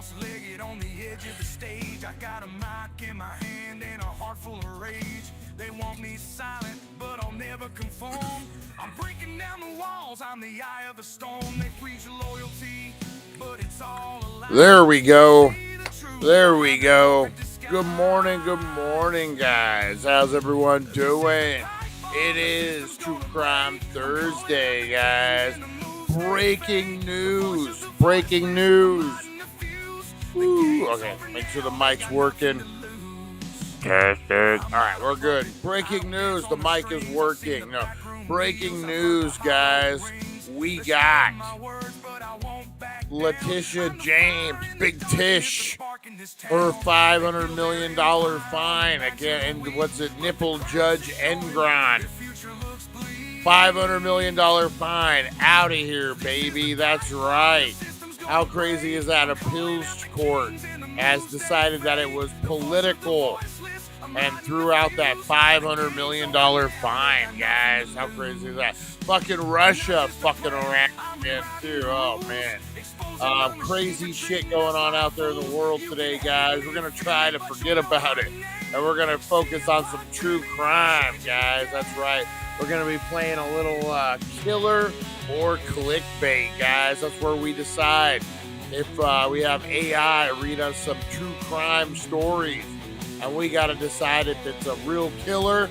cross-legged on the edge of the stage. I got a mic in my hand and a heart full of rage. They want me silent, but I'll never conform. I'm breaking down the walls, I'm the eye of the storm. They preach loyalty, but it's all a lie. There we go. There we go. Good morning, guys. How's everyone doing? It is True Crime Thursday, guys. Breaking news. Woo. Okay, make sure the mic's working. Testing. All right, we're good. Breaking news. The mic is working. No, breaking news, guys. We got Letitia James, Big Tish, her $500 million fine again. And what's it? Nipple Judge Engron. $500 million fine. Out of here, baby. That's right. How crazy is that? Appeals court has decided that it was political and threw out that $500 million fine, guys. How crazy is that? Fucking Russia fucking around again, too. Oh, man. Crazy shit going on out there in the world today, guys. We're going to try to forget about it, and we're going to focus on some true crime, guys. That's right. We're going to be playing a little killer or clickbait, guys. That's where we decide if we have AI read us some true crime stories. And we got to decide if it's a real killer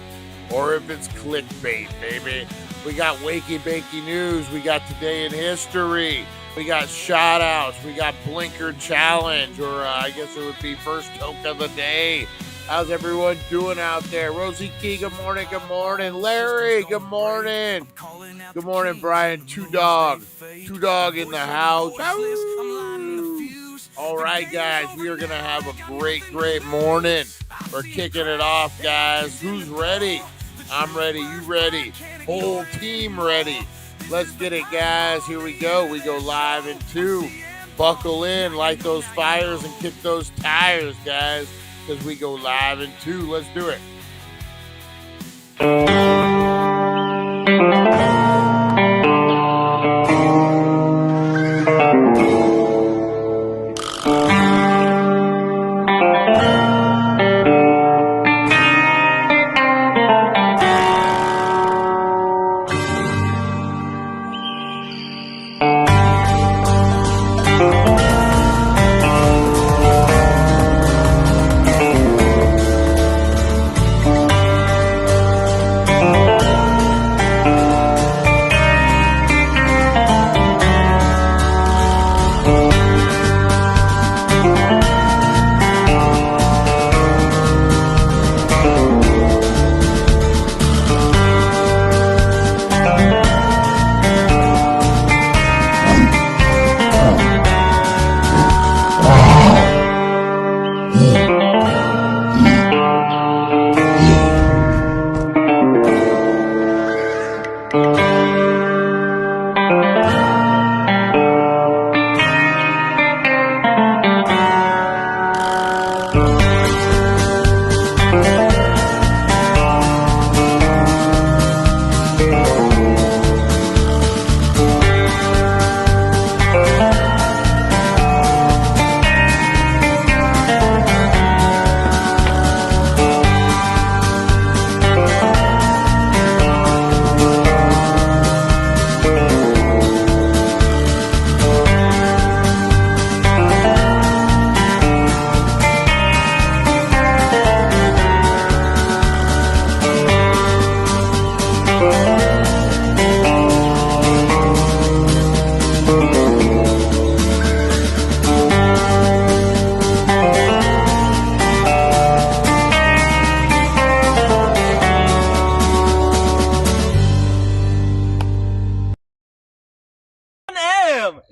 or if it's clickbait, baby. We got Wakey-Bakey News. We got Today in History. We got shout-outs. We got Blinker Challenge, or I guess it would be First Toke of the Day. How's everyone doing out there? Rosie Key, good morning, good morning. Larry, good morning. Good morning, Brian. Two Dog in the house. All right, guys, we are going to have a great morning. We're kicking it off, guys. Who's ready? I'm ready. You ready? Whole team ready. Let's get it, guys. Here we go. We go live in 2. Buckle in, light those fires, and kick those tires, guys, because we go live in 2. Let's do it.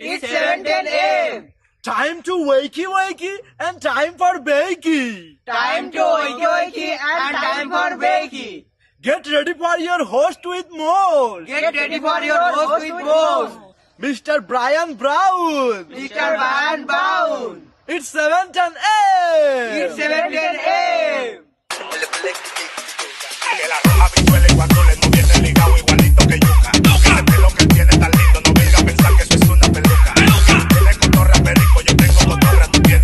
It's 7:10 a.m. Time to wakey and time for bakey. Time to wakey and time for bakey. Get ready for your host with more. Get ready for your host with more. Mr. Brian Brown. Mr. Brian Brown. It's 7:10 a.m. It's 7:10 a.m. Que la roja pichuela y cuando le tuviese ligado igualito que yuca. Ese pelo que tiene tan lindo, no venga a pensar que eso es una peluca. Tiene cotorra perico, yo tengo cotorra, tú tienes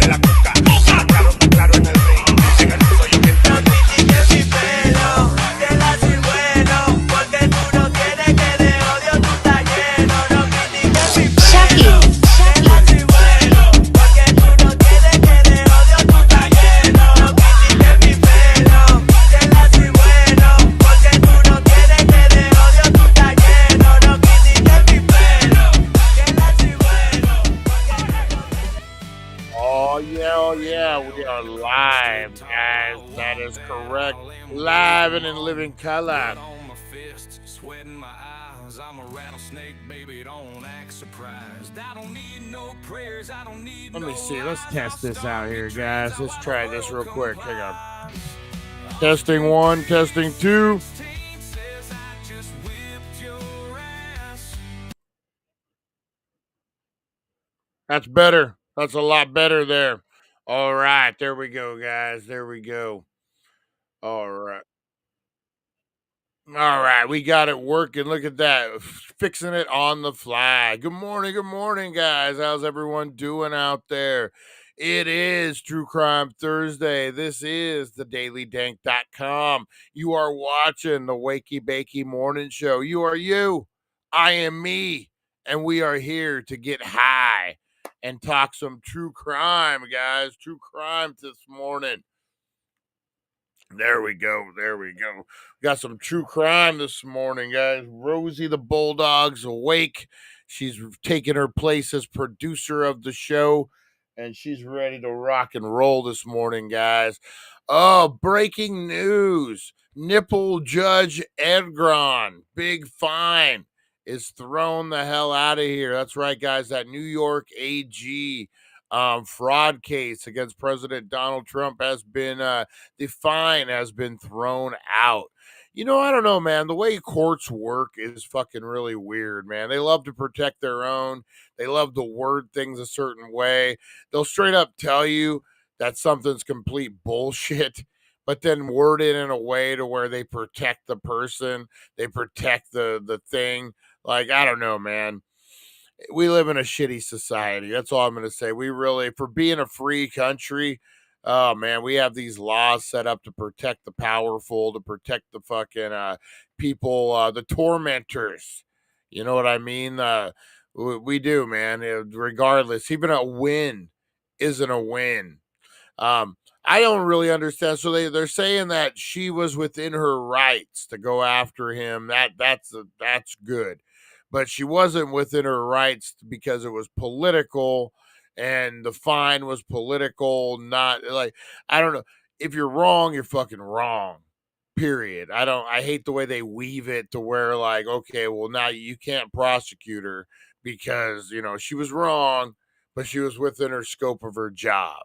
oh yeah, we are live, guys. That is correct. Live and in living color. Sweating my eyes, I'm a rattlesnake, baby, don't act surprised. I don't need no prayers, I don't need Let me no see. Let's lies. test I'll this start out here, your guys. dreams, Let's I'll try have this a real welcome quick. Hang on. vibe. Testing 1, testing 2. Team says I just whipped your ass. That's better. That's a lot better there. All right, there we go, guys. There we go. All right. All right, we got it working. Look at that. Fixing it on the fly. Good morning, guys. How's everyone doing out there? It is True Crime Thursday. This is TheDailyDank.com. You are watching the Wakey-Bakey Morning Show. You are you. I am me. And we are here to get high and talk some true crime, guys. True crime this morning. There we go. There we go. Got some true crime this morning, guys. Rosie the Bulldog's awake. She's taking her place as producer of the show, and she's ready to rock and roll this morning, guys. Oh, breaking news. Nipple Judge Edgron, big fine, is thrown the hell out of here. That's right, guys. That New York AG fraud case against President Donald Trump has been the fine has been thrown out. You know, I don't know, man. The way courts work is fucking really weird, man. They love to protect their own. They love to word things a certain way. They'll straight up tell you that something's complete bullshit, but then word it in a way to where they protect the person, they protect the thing. Like, I don't know, man. We live in a shitty society. That's all I'm going to say. We really, for being a free country, oh man, we have these laws set up to protect the powerful, to protect the fucking people, the tormentors. You know what I mean? We do, man. Regardless, even a win isn't a win. I don't really understand. So they're saying that she was within her rights to go after him. That's good, but she wasn't within her rights because it was political, and the fine was political. Not like, I don't know. If you're wrong, you're fucking wrong. Period. I hate the way they weave it to where, like, okay, well, now you can't prosecute her because she was wrong, but she was within her scope of her job.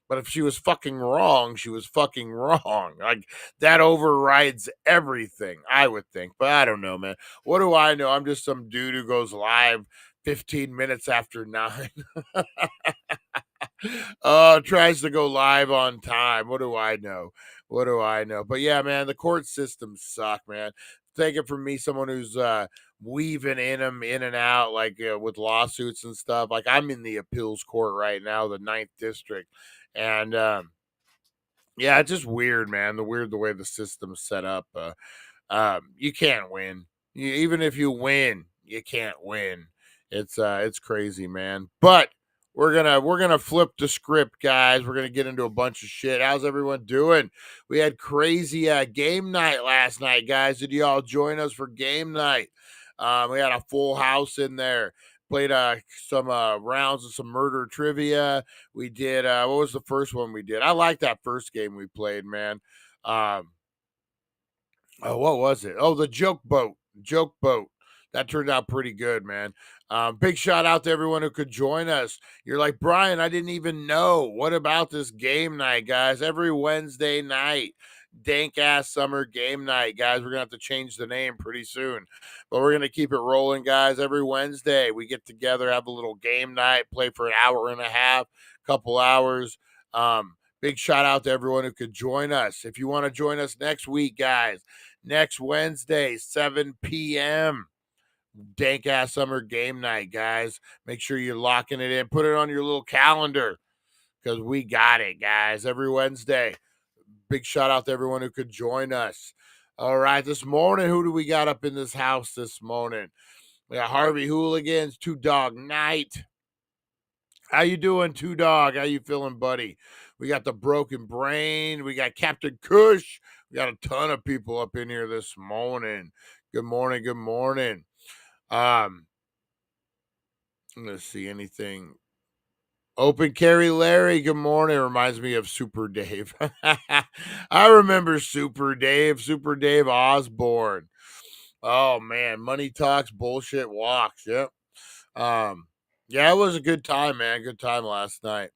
But if she was fucking wrong, she was fucking wrong. Like, that overrides everything, I would think. But I don't know, man. What do I know? I'm just some dude who goes live 15 minutes after 9. Tries to go live on time. What do I know? What do I know? But yeah, man, the court systems suck, man. Take it from me, someone who's weaving in them in and out, like with lawsuits and stuff. Like, I'm in the appeals court right now, the 9th district. And yeah, it's just weird, man. The way the system's set up. You can't win. Even if you win, you can't win. It's crazy, man. But we're gonna flip the script, guys. We're gonna get into a bunch of shit. How's everyone doing? We had crazy game night last night, guys. Did you all join us for game night? We had a full house in there. Played some rounds of some murder trivia. We did what was the first one we did? I like that first game we played, man. Oh, what was it? Oh, the joke boat. Joke boat. That turned out pretty good, man. Big shout out to everyone who could join us. You're like, Brian, I didn't even know. What about this game night, guys? Every Wednesday night, dank ass summer game night, guys. We're gonna have to change the name pretty soon, but we're gonna keep it rolling, guys. Every Wednesday, we get together, have a little game night, play for an hour and a half, couple hours. Big shout out to everyone who could join us. If you want to join us next week, guys, next Wednesday, 7 p.m. Dank ass summer game night, guys. Make sure you're locking it in. Put it on your little calendar because we got it, guys. Every Wednesday. Big shout out to everyone who could join us. All right, this morning, who do we got up in this house this morning? We got Harvey Hooligans, Two Dog Night. How you doing, Two Dog? How you feeling, buddy? We got the Broken Brain. We got Captain Kush. We got a ton of people up in here this morning. Good morning. Good morning. Let's see anything. Open Carry Larry, good morning. Reminds me of Super Dave. I remember Super Dave Osborne. Oh man, money talks, bullshit walks. Yep. Yeah, it was a good time, man. Good time last night.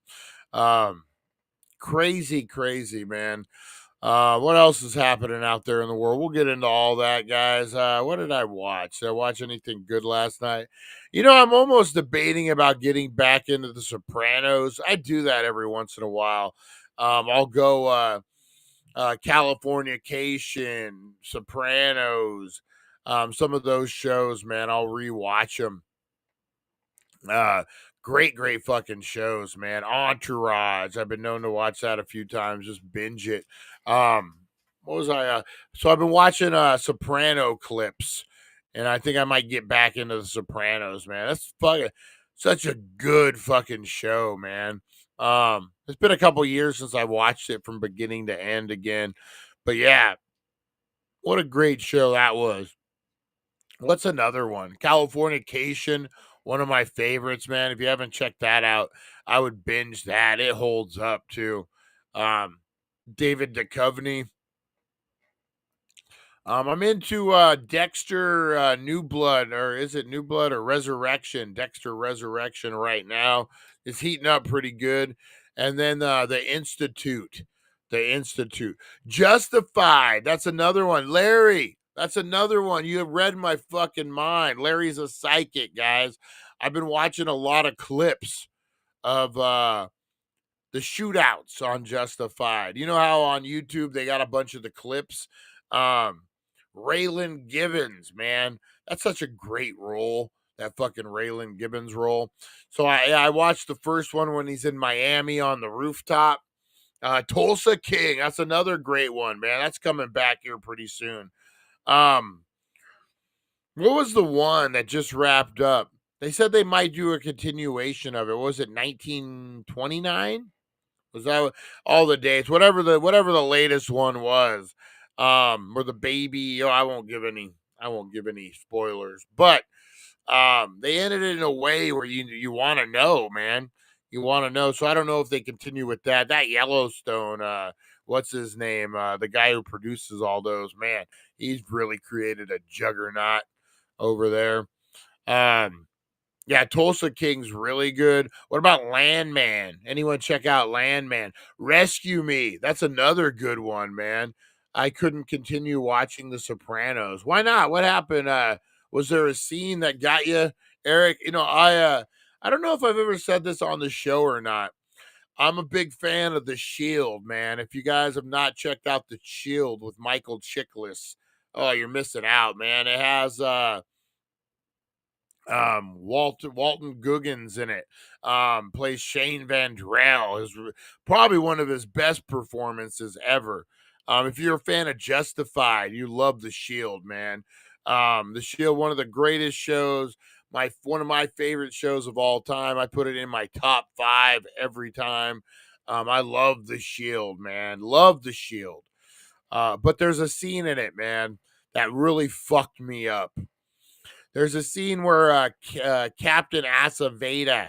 Crazy, man. What else is happening out there in the world? We'll get into all that, guys. What did I watch? Did I watch anything good last night? I'm almost debating about getting back into The Sopranos. I do that every once in a while. I'll go Californication, Sopranos, some of those shows, man. I'll rewatch them. Great fucking shows, man. Entourage. I've been known to watch that a few times, just binge it. What was I? So I've been watching Soprano clips, and I think I might get back into the Sopranos, man. That's fucking such a good fucking show, man. It's been a couple years since I watched it from beginning to end again, but yeah, what a great show that was. What's another one? Californication, one of my favorites, man. If you haven't checked that out, I would binge that. It holds up too. David Duchovny. I'm into Dexter New Blood, or is it New Blood or Resurrection? Dexter Resurrection right now is heating up pretty good. And then the Institute. The Institute. Justified. That's another one. Larry. That's another one. You have read my fucking mind. Larry's a psychic, guys. I've been watching a lot of clips of the shootouts on Justified. You know how on YouTube they got a bunch of the clips? Raylan Givens, man. That's such a great role. That fucking Raylan Gibbons role. So I watched the first one when he's in Miami on the rooftop. Tulsa King, that's another great one, man. That's coming back here pretty soon. What was the one that just wrapped up? They said they might do a continuation of it. Was it 1929? Was that all the dates? Whatever the latest one was. Or the baby. I won't give any spoilers. But they ended it in a way where you want to know, man. You want to know. So I don't know if they continue with that. That Yellowstone, what's his name? The guy who produces all those, man, he's really created a juggernaut over there. Yeah, Tulsa King's really good. What about Landman? Anyone check out Landman? Rescue Me. That's another good one, man. I couldn't continue watching The Sopranos. Why not? What happened? Was there a scene that got you, Eric? I don't know if I've ever said this on the show or not. I'm a big fan of The Shield, man. If you guys have not checked out The Shield with Michael Chiklis, oh, you're missing out, man. It has Walton Goggins in it. Plays Shane Vandrell. Is probably one of his best performances ever. If you're a fan of Justified, you love The Shield, man. The Shield, one of the greatest shows. One of my favorite shows of all time. I put it in my top 5 every time. I love The Shield, man. Love The Shield. But there's a scene in it, man, that really fucked me up. There's a scene where Captain Aceveda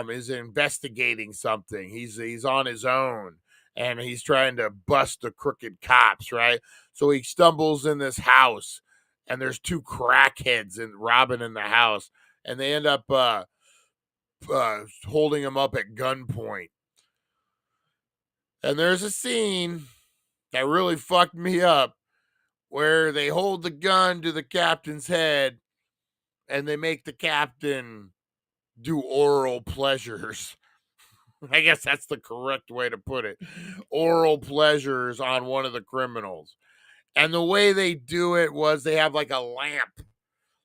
is investigating something. He's on his own, and he's trying to bust the crooked cops, right? So he stumbles in this house, and there's 2 crackheads robbing in the house, and they end up holding him up at gunpoint. And there's a scene that really fucked me up where they hold the gun to the captain's head, and they make the captain do oral pleasures. I guess that's the correct way to put it. Oral pleasures on one of the criminals. And the way they do it was they have like a lamp.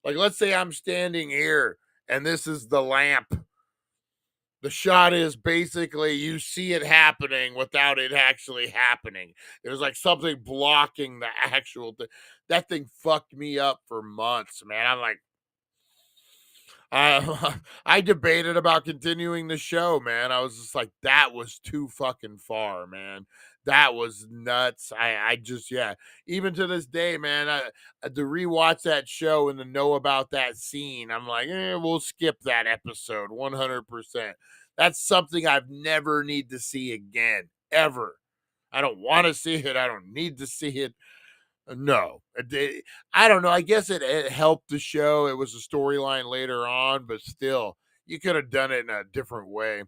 Like, let's say I'm standing here and this is the lamp. The shot is basically you see it happening without it actually happening. There's like something blocking the actual thing. That thing fucked me up for months, man. I'm like, I debated about continuing the show, man. I was just like, that was too fucking far, man. That was nuts. I just, yeah. Even to this day, man, to rewatch that show and to know about that scene, I'm like, we'll skip that episode 100%. That's something I've never need to see again, ever. I don't want to see it. I don't need to see it. No, I don't know. I guess it helped the show. It was a storyline later on, but still, you could have done it in a different way,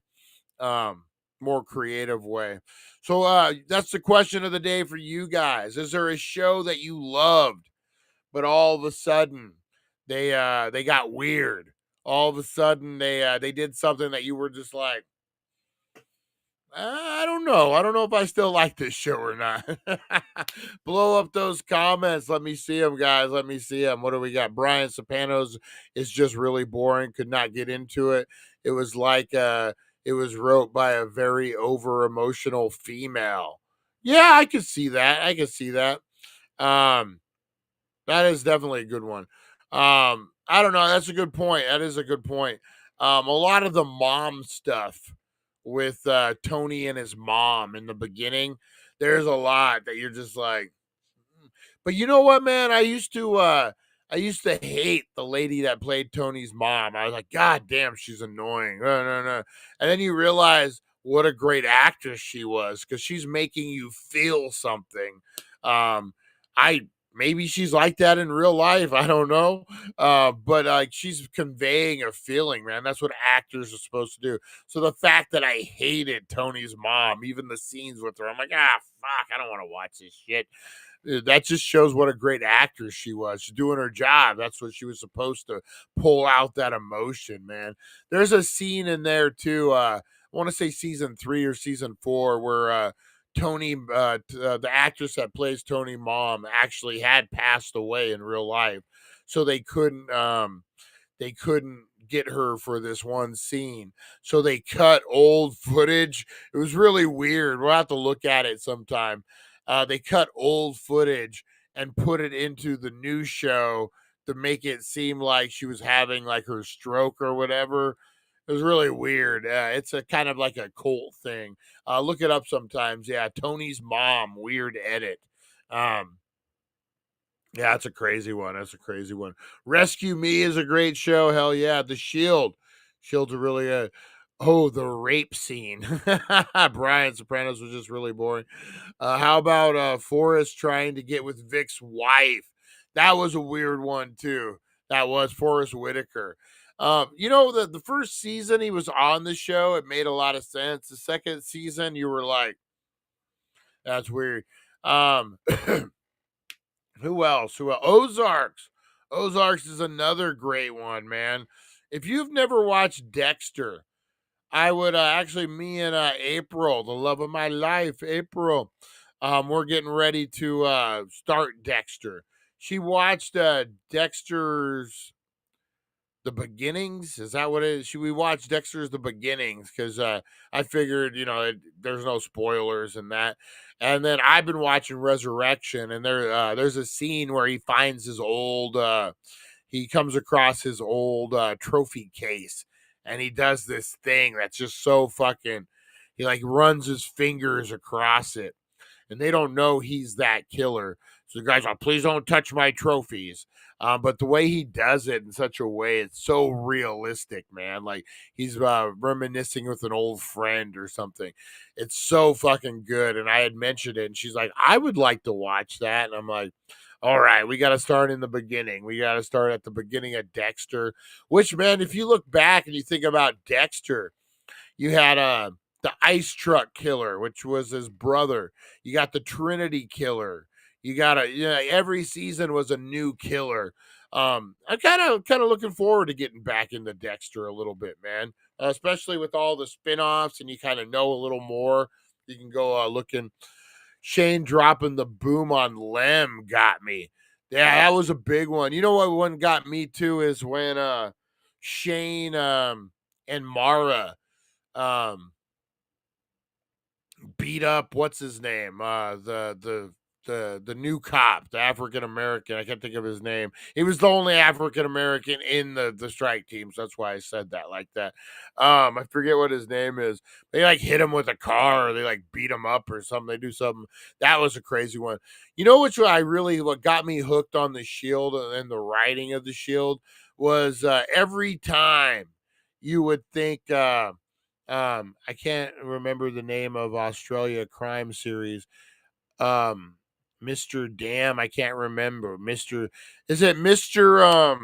more creative way. So that's the question of the day for you guys. Is there a show that you loved, but all of a sudden they got weird? All of a sudden they did something that you were just like, I don't know. I don't know if I still like this show or not. Blow up those comments. Let me see them, guys. Let me see them. What do we got? Brian Sopranos is just really boring. Could not get into it. It was like it was wrote by a very over emotional female. Yeah, I could see that. I could see that. Um, that is definitely a good one. I don't know. That's a good point. That is a good point. A lot of the mom stuff with Tony and his mom in the beginning, there's a lot that you're just like, but you know what, man? I used to hate the lady that played Tony's mom. I was like, God damn, she's annoying. No, no, no. And then you realize what a great actress she was because she's making you feel something. I maybe she's like that in real life. I don't know. But like she's conveying a feeling, man. That's what actors are supposed to do. So the fact that I hated Tony's mom, even the scenes with her, I'm like, fuck, I don't want to watch this shit. That just shows what a great actress she was. She's doing her job. That's what she was supposed to pull out that emotion, man. There's a scene in there too. I want to say season 3 or season 4 where Tony, the actress that plays Tony mom, actually had passed away in real life, so they couldn't get her for this one scene. So they cut old footage. It was really weird. We'll have to look at it sometime. They cut old footage and put it into the new show to make it seem like she was having like her stroke or whatever. It was really weird. It's a kind of like a cult thing. Look it up sometimes. Yeah, Tony's mom, weird edit. Yeah, that's a crazy one. That's a crazy one. Rescue Me is a great show. Hell yeah. The Shield. Shield's a really the rape scene. Brian Sopranos was just really boring. How about Forrest trying to get with Vic's wife? That was a weird one too. That was Forrest Whitaker. The first season he was on the show, it made a lot of sense. The second season, you were like, that's weird. Who else? Ozarks. Ozarks is another great one, man. If you've never watched Dexter, I would actually, me and April, the love of my life, April, we're getting ready to start Dexter. She watched Dexter's The Beginnings. Is that what it is? We watched Dexter's The Beginnings because I figured, there's no spoilers in that. And then I've been watching Resurrection, and there's a scene where he finds his old, he comes across his old trophy case, and he does this thing that's just so fucking, he like runs his fingers across it, and they don't know he's that killer. So the guy's like, please don't touch my trophies. But the way he does it in such a way, it's so realistic, man. Like he's reminiscing with an old friend or something. It's so fucking good. And I had mentioned it, and she's like, I would like to watch that. And I'm like, all right, we got to start in the beginning. We got to start at the beginning of Dexter, which, man, if you look back and you think about Dexter, you had the ice truck killer, which was his brother. You got the Trinity killer. You got every season was a new killer. I'm kind of looking forward to getting back into Dexter a little bit, man. Especially with all the spinoffs, and you kind of know a little more. You can go looking. Shane dropping the boom on Lem got me. Yeah, that was a big one. You know what one got me too is when Shane and Mara beat up what's his name? The new cop, the African American. I can't think of his name. He was the only African American in the strike team, so that's why I said that like that. I forget what his name is. They like hit him with a car, or they like beat him up or something. They do something. That was a crazy one. You know what got me hooked on the Shield and the writing of the Shield was every time you would think I can't remember the name of Australia crime series. Mr. Damn, I can't remember. Is it Mr.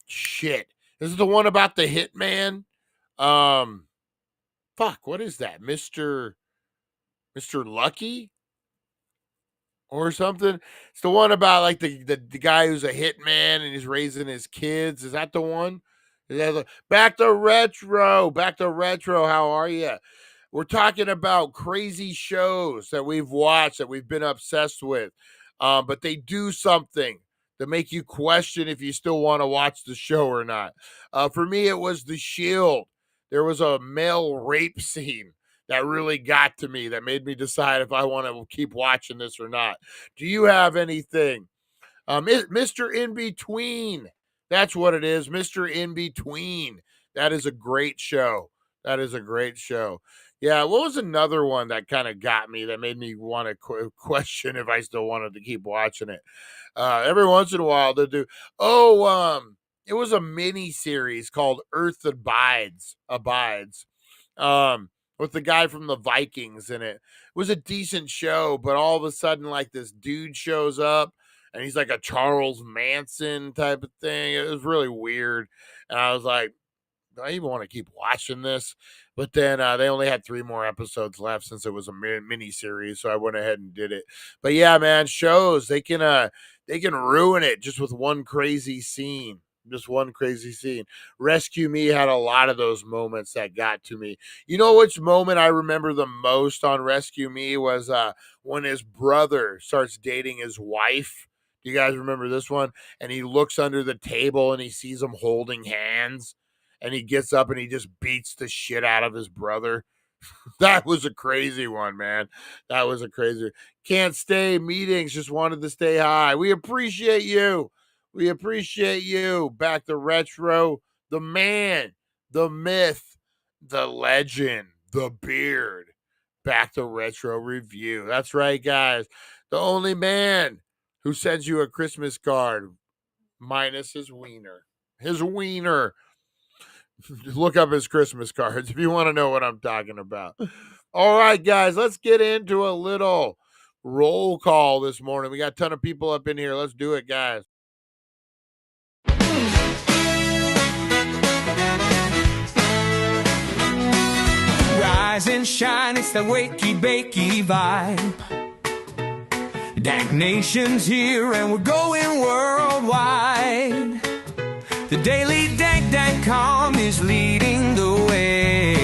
Shit. Is it the one about the hitman? Fuck, what is that? Mr. Lucky or something? It's the one about like the guy who's a hitman and he's raising his kids. Is that the one? Back to retro. How are you? We're talking about crazy shows that we've watched, that we've been obsessed with, but they do something to make you question if you still want to watch the show or not. For me, it was The Shield. There was a male rape scene that really got to me, that made me decide if I want to keep watching this or not. Do you have anything? Mr. In Between. That's what it is, Mr. In Between. That is a great show. Yeah, what was another one that kind of got me, that made me want to question if I still wanted to keep watching it? Every once in a while they'll do. It was a mini series called Earth Abides. With the guy from the Vikings in it. It was a decent show, but all of a sudden, like, this dude shows up and he's like a Charles Manson type of thing. It was really weird. And I was like, do I even want to keep watching this? But then they only had 3 more episodes left since it was a mini series, so I went ahead and did it. But yeah, man, shows, they can ruin it just with one crazy scene. Rescue Me had a lot of those moments that got to me. You know which moment I remember the most on Rescue Me was when his brother starts dating his wife. Do you guys remember this one? And he looks under the table and he sees them holding hands. And he gets up and he just beats the shit out of his brother. That was a crazy one, man. Can't stay meetings, just wanted to stay high. We appreciate you. Back to retro. The man, the myth, the legend, the beard. Back to retro review. That's right, guys. The only man who sends you a Christmas card minus his wiener. Look up his Christmas cards if you want to know what I'm talking about. All right, guys, let's get into a little roll call this morning. We got a ton of people up in here. Let's do it, guys. Rise and shine, it's the wakey-bakey vibe. Dank Nation's here and we're going worldwide. The DailyDank.com is leading the way,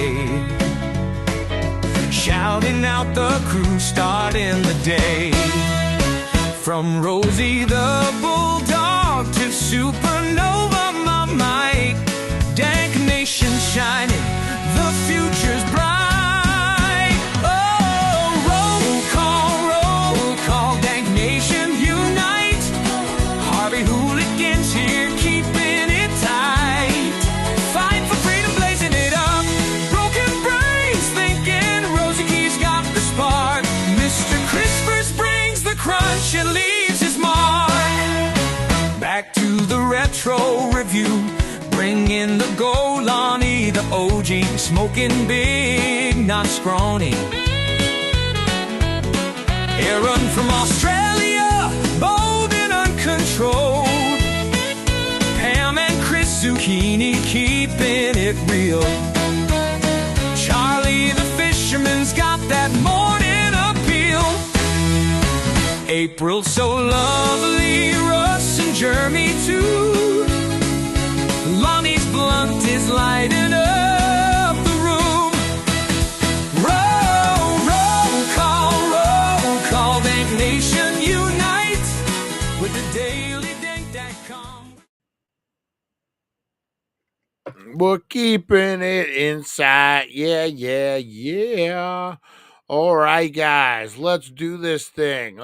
shouting out the crew, starting the day. From Rosie the Bulldog to Supernova, my Mike. Dank Nation shining, the future's bright. Oh, roll call, Dank Nation unite. Harvey Hooligans here, keeping it tight. Fight for freedom, blazing it up. Broken brains thinking Rosie Key's got the spark. Mr. Crispers brings the crunch and leaves his mark. Back to the retro review, bringing the Golani, the OG, smoking big, not scrawny. Aaron from Australia, bold and uncontrolled. Pam and Chris Zucchini, keeping it real. Charlie the fisherman's got that morning appeal. April so lovely, Russ and Jeremy too. Lonnie's blunt is lighting up the room. Roll call, Dank Nation unite with the DailyDank.com. We're keeping it inside. Yeah. All right, guys, let's do this thing.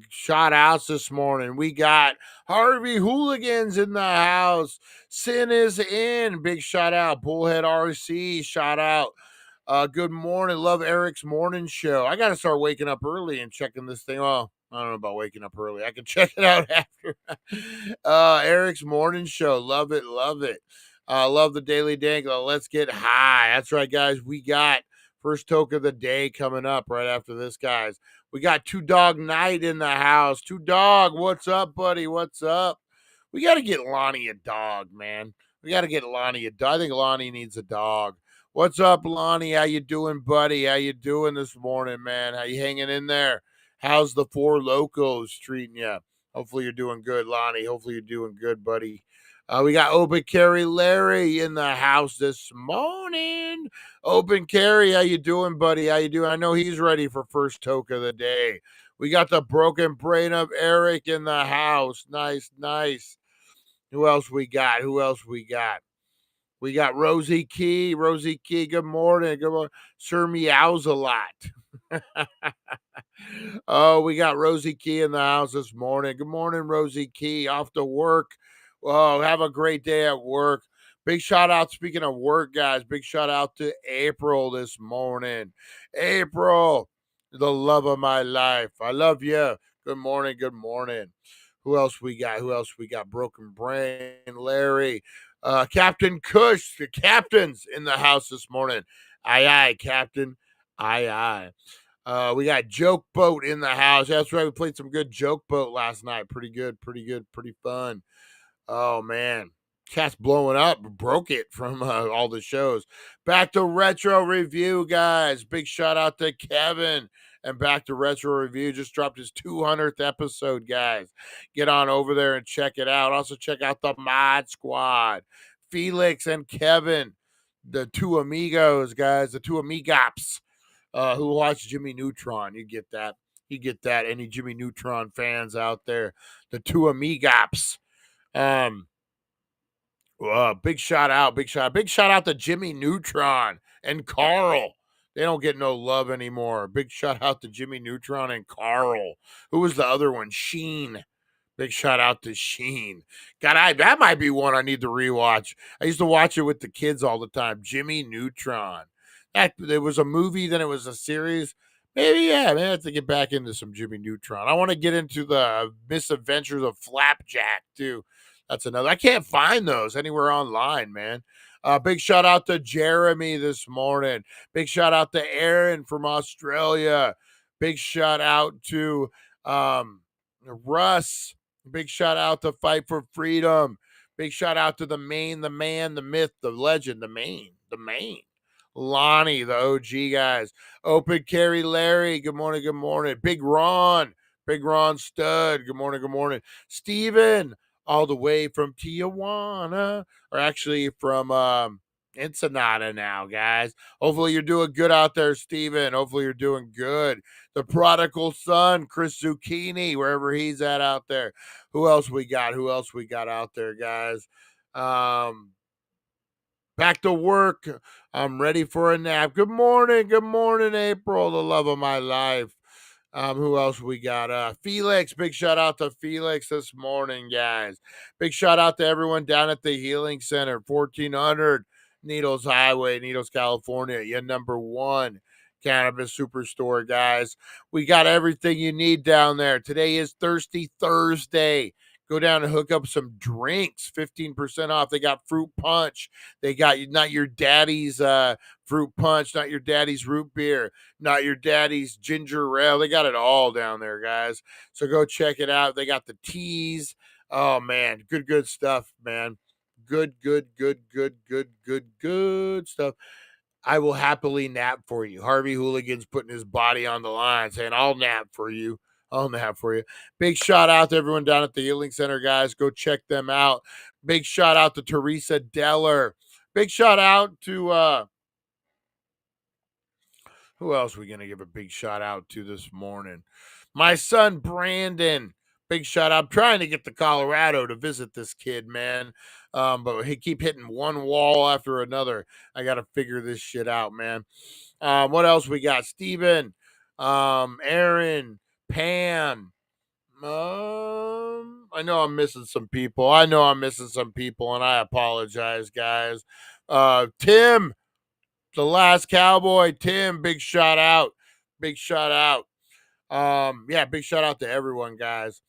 Shout outs this morning. We got Harvey Hooligans in the house. Sin is in. Big shout out. Bullhead RC. Shout out. Good morning. Love Eric's morning show. I got to start waking up early and checking this thing. Well, I don't know about waking up early. I can check it out after. Eric's morning show. Love it. Love the Daily Dank. Let's get high. That's right, guys. We got first toke of the day coming up right after this, guys. We got Two Dog Night in the house. Two Dog, what's up, buddy? What's up? We got to get Lonnie a dog, man. We got to get Lonnie a dog. I think Lonnie needs a dog. What's up, Lonnie? How you doing, buddy? How you doing this morning, man? How you hanging in there? How's the Four Locos treating you? Hopefully you're doing good, Lonnie. Hopefully you're doing good, buddy. We got Open Carry Larry in the house this morning. Open Carry, how you doing, buddy? How you doing? I know he's ready for first toke of the day. We got the broken brain of Eric in the house. Nice, nice. Who else we got? Who else we got? We got Rosie Key. Rosie Key, good morning. Good morning. Sir Meows a lot. Oh, we got Rosie Key in the house this morning. Good morning, Rosie Key. Off to work. Oh, have a great day at work. Big shout out, speaking of work, guys, big shout out to April this morning. April, the love of my life. I love you. Good morning. Good morning. Who else we got? Who else we got? Broken Brain, Larry. Captain Kush, the captain's in the house this morning. Aye, aye, Captain. Aye, aye. We got Joke Boat in the house. That's right. We played some good Joke Boat last night. Pretty good, pretty fun. Oh, man. Cat's blowing up. Broke it from all the shows. Back to Retro Review, guys. Big shout out to Kevin. And Back to Retro Review just dropped his 200th episode, guys. Get on over there and check it out. Also, check out the Mod Squad. Felix and Kevin, the two amigos, guys. The two amigops who watch Jimmy Neutron. You get that. You get that. Any Jimmy Neutron fans out there. The two amigops. Big shout out to Jimmy Neutron and Carl. They don't get no love anymore. Big shout out to Jimmy Neutron and Carl. Who was the other one? Sheen. Big shout out to Sheen. God, that might be one I need to rewatch. I used to watch it with the kids all the time. Jimmy Neutron. There was a movie, then it was a series. Maybe I have to get back into some Jimmy Neutron. I want to get into the misadventures of Flapjack, too. That's another. I can't find those anywhere online, man. Big shout out to Jeremy this morning. Big shout out to Aaron from Australia. Big shout out to Russ. Big shout out to Fight for Freedom. Big shout out to the man, the myth, the legend, the main. Lonnie, the OG guys. Open Carry Larry. Good morning. Big Ron Stud. Good morning. Steven, all the way from Tijuana, or actually from Ensenada now, guys. Hopefully you're doing good out there, Steven. Hopefully you're doing good. The prodigal son, Chris Zucchini, wherever he's at out there. Who else we got out there, guys? Back to work. I'm ready for a nap. Good morning, April, the love of my life. Who else we got? Felix. Big shout out to Felix this morning, guys. Big shout out to everyone down at the Healing Center, 1400 Needles Highway, Needles, California. Your number one cannabis superstore, guys. We got everything you need down there. Today is Thirsty Thursday. Go down and hook up some drinks, 15% off. They got fruit punch. They got not your daddy's fruit punch, not your daddy's root beer, not your daddy's ginger ale. They got it all down there, guys. So go check it out. They got the teas. Oh, man. Good stuff, man. Good stuff. I will happily nap for you. Harvey Hooligan's putting his body on the line, saying, I'll nap for you. Big shout out to everyone down at the Healing Center, guys. Go check them out. Big shout out to Teresa Deller. Big shout out to who else are we gonna give a big shout out to this morning? My son Brandon. Big shout out. I'm trying to get to Colorado to visit this kid, man. But he keep hitting one wall after another. I gotta figure this shit out, man. What else we got? Steven, Aaron, Pam. I know I'm missing some people. And I apologize, guys. Tim, the last cowboy. Tim, big shout out. Big shout out to everyone, guys.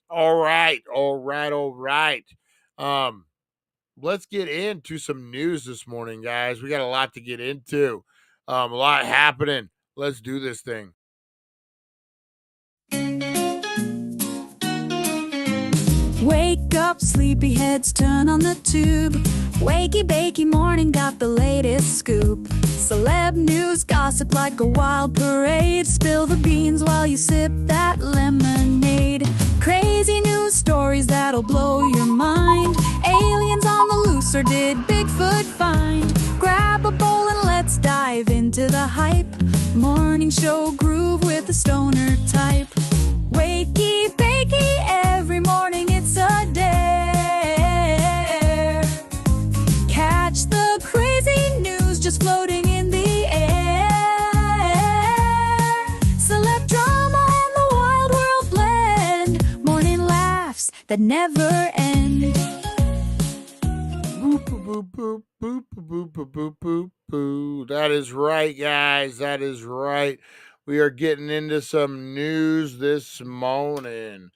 All right. let's get into some news this morning, guys. We got a lot to get into, a lot happening. Let's do this thing. Wake up, sleepyheads, turn on the tube. Wakey-Bakey Morning got the latest scoop. Celeb news, gossip like a wild parade. Spill the beans while you sip that lemonade. Crazy news stories that'll blow your mind. Aliens on the loose, or did Bigfoot find? Grab a bowl and let's dive into the hype. Morning show groove with the stoner type. Wakey-Bakey, every morning it's a dare. Catch the crazy news just floating in the air. Celeb drama and the wild world blend. Morning laughs that never end. Boop, boop, boop, boop, boop, boop, boop, boop, boop. That is right, guys. That is right. We are getting into some news this morning.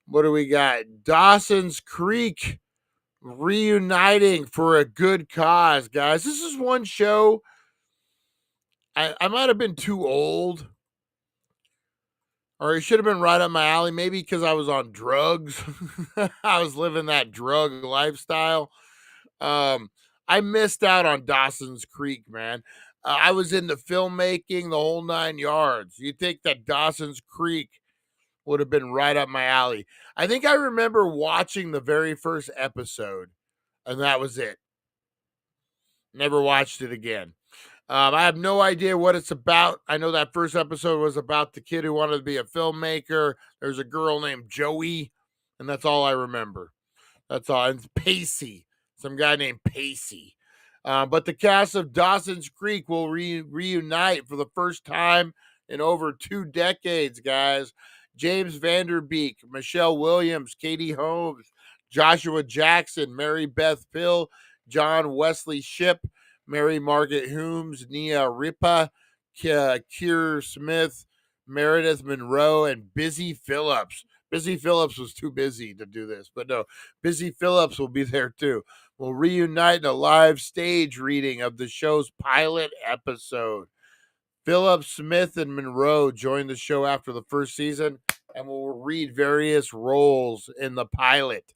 What do we got? Dawson's Creek reuniting for a good cause, guys. This is one show I might have been too old, or it should have been right up my alley, maybe because I was on drugs. I was living that drug lifestyle. I missed out on Dawson's Creek, man. I was into filmmaking, the whole 9 yards. You'd think that Dawson's Creek would have been right up my alley. I think I remember watching the very first episode, and that was it. Never watched it again. I have no idea what it's about. I know that first episode was about the kid who wanted to be a filmmaker. There's a girl named Joey, and that's all I remember. That's all. And it's Pacey, some guy named Pacey. But the cast of Dawson's Creek will reunite for the first time in over 2 decades, guys. James Vanderbeek, Michelle Williams, Katie Holmes, Joshua Jackson, Mary Beth Pill, John Wesley Shipp, Mary Margaret Humes, Nia Ripa, Keir Smith, Meredith Monroe, and Busy Phillips. Busy Phillips was too busy to do this, but no, Busy Phillips will be there too. We'll reunite in a live stage reading of the show's pilot episode. Phillips, Smith, and Monroe joined the show after the first season and will read various roles in the pilot.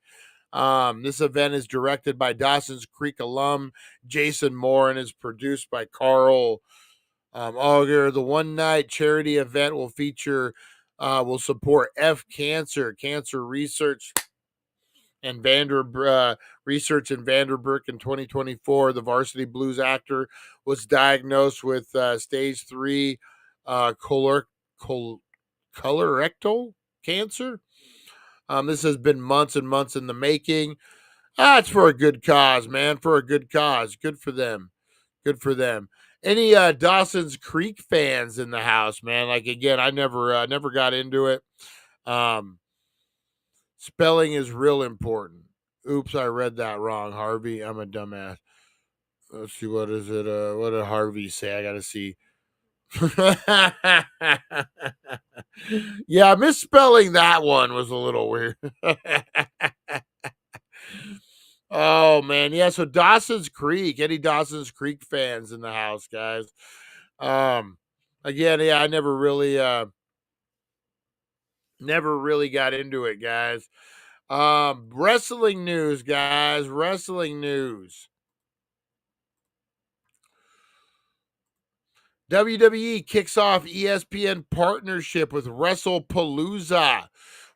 This event is directed by Dawson's Creek alum Jason Moore and is produced by Carl Auger. The one-night charity event will will support cancer research and research in Vanderburg in 2024. The Varsity Blues actor was diagnosed with stage 3 colorectal cancer. This has been months and months in the making. It's for a good cause, man. For a good cause. Good for them. Good for them. Any Dawson's Creek fans in the house, man? Like, again, I never got into it. Spelling is real important. Oops, I read that wrong, Harvey. I'm a dumbass. Let's see, what is it? What did Harvey say? I gotta see. Yeah, misspelling that one was a little weird. Oh man, yeah. So Dawson's Creek, any Dawson's Creek fans in the house, guys? Again, yeah, I never really got into it, guys. Wrestling news, guys. Wrestling news. WWE kicks off ESPN partnership with WrestlePalooza.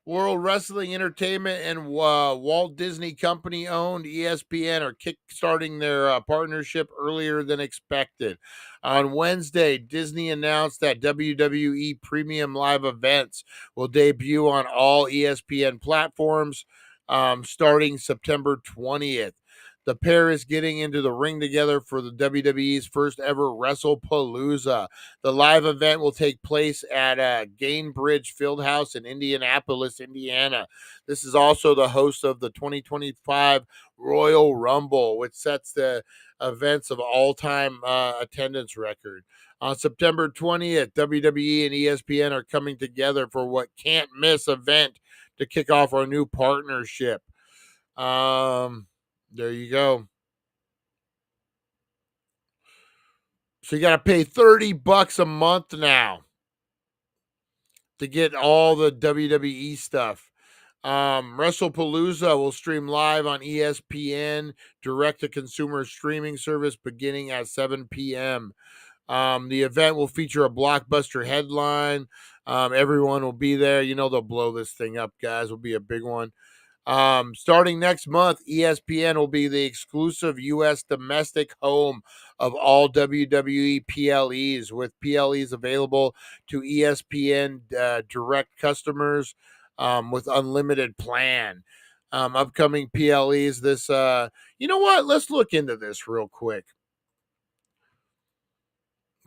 World Wrestling Entertainment and Walt Disney Company owned ESPN are kickstarting their partnership earlier than expected. On Wednesday, Disney announced that WWE Premium Live events will debut on all ESPN platforms starting September 20th. The pair is getting into the ring together for the WWE's first ever WrestlePalooza. The live event will take place at Gainbridge Fieldhouse in Indianapolis, Indiana. This is also the host of the 2025 Royal Rumble, which sets the events of all-time attendance record. On September 20th, WWE and ESPN are coming together for what can't miss event to kick off our new partnership. There you go. So you got to pay $30 a month now to get all the WWE stuff. WrestlePalooza will stream live on ESPN direct-to-consumer streaming service beginning at 7 p.m. The event will feature a blockbuster headline. Everyone will be there. You know they'll blow this thing up, guys. It'll be a big one. Starting next month, ESPN will be the exclusive U.S. domestic home of all WWE PLEs, with PLEs available to ESPN direct customers with unlimited plan. Upcoming PLEs this, you know what? Let's look into this real quick.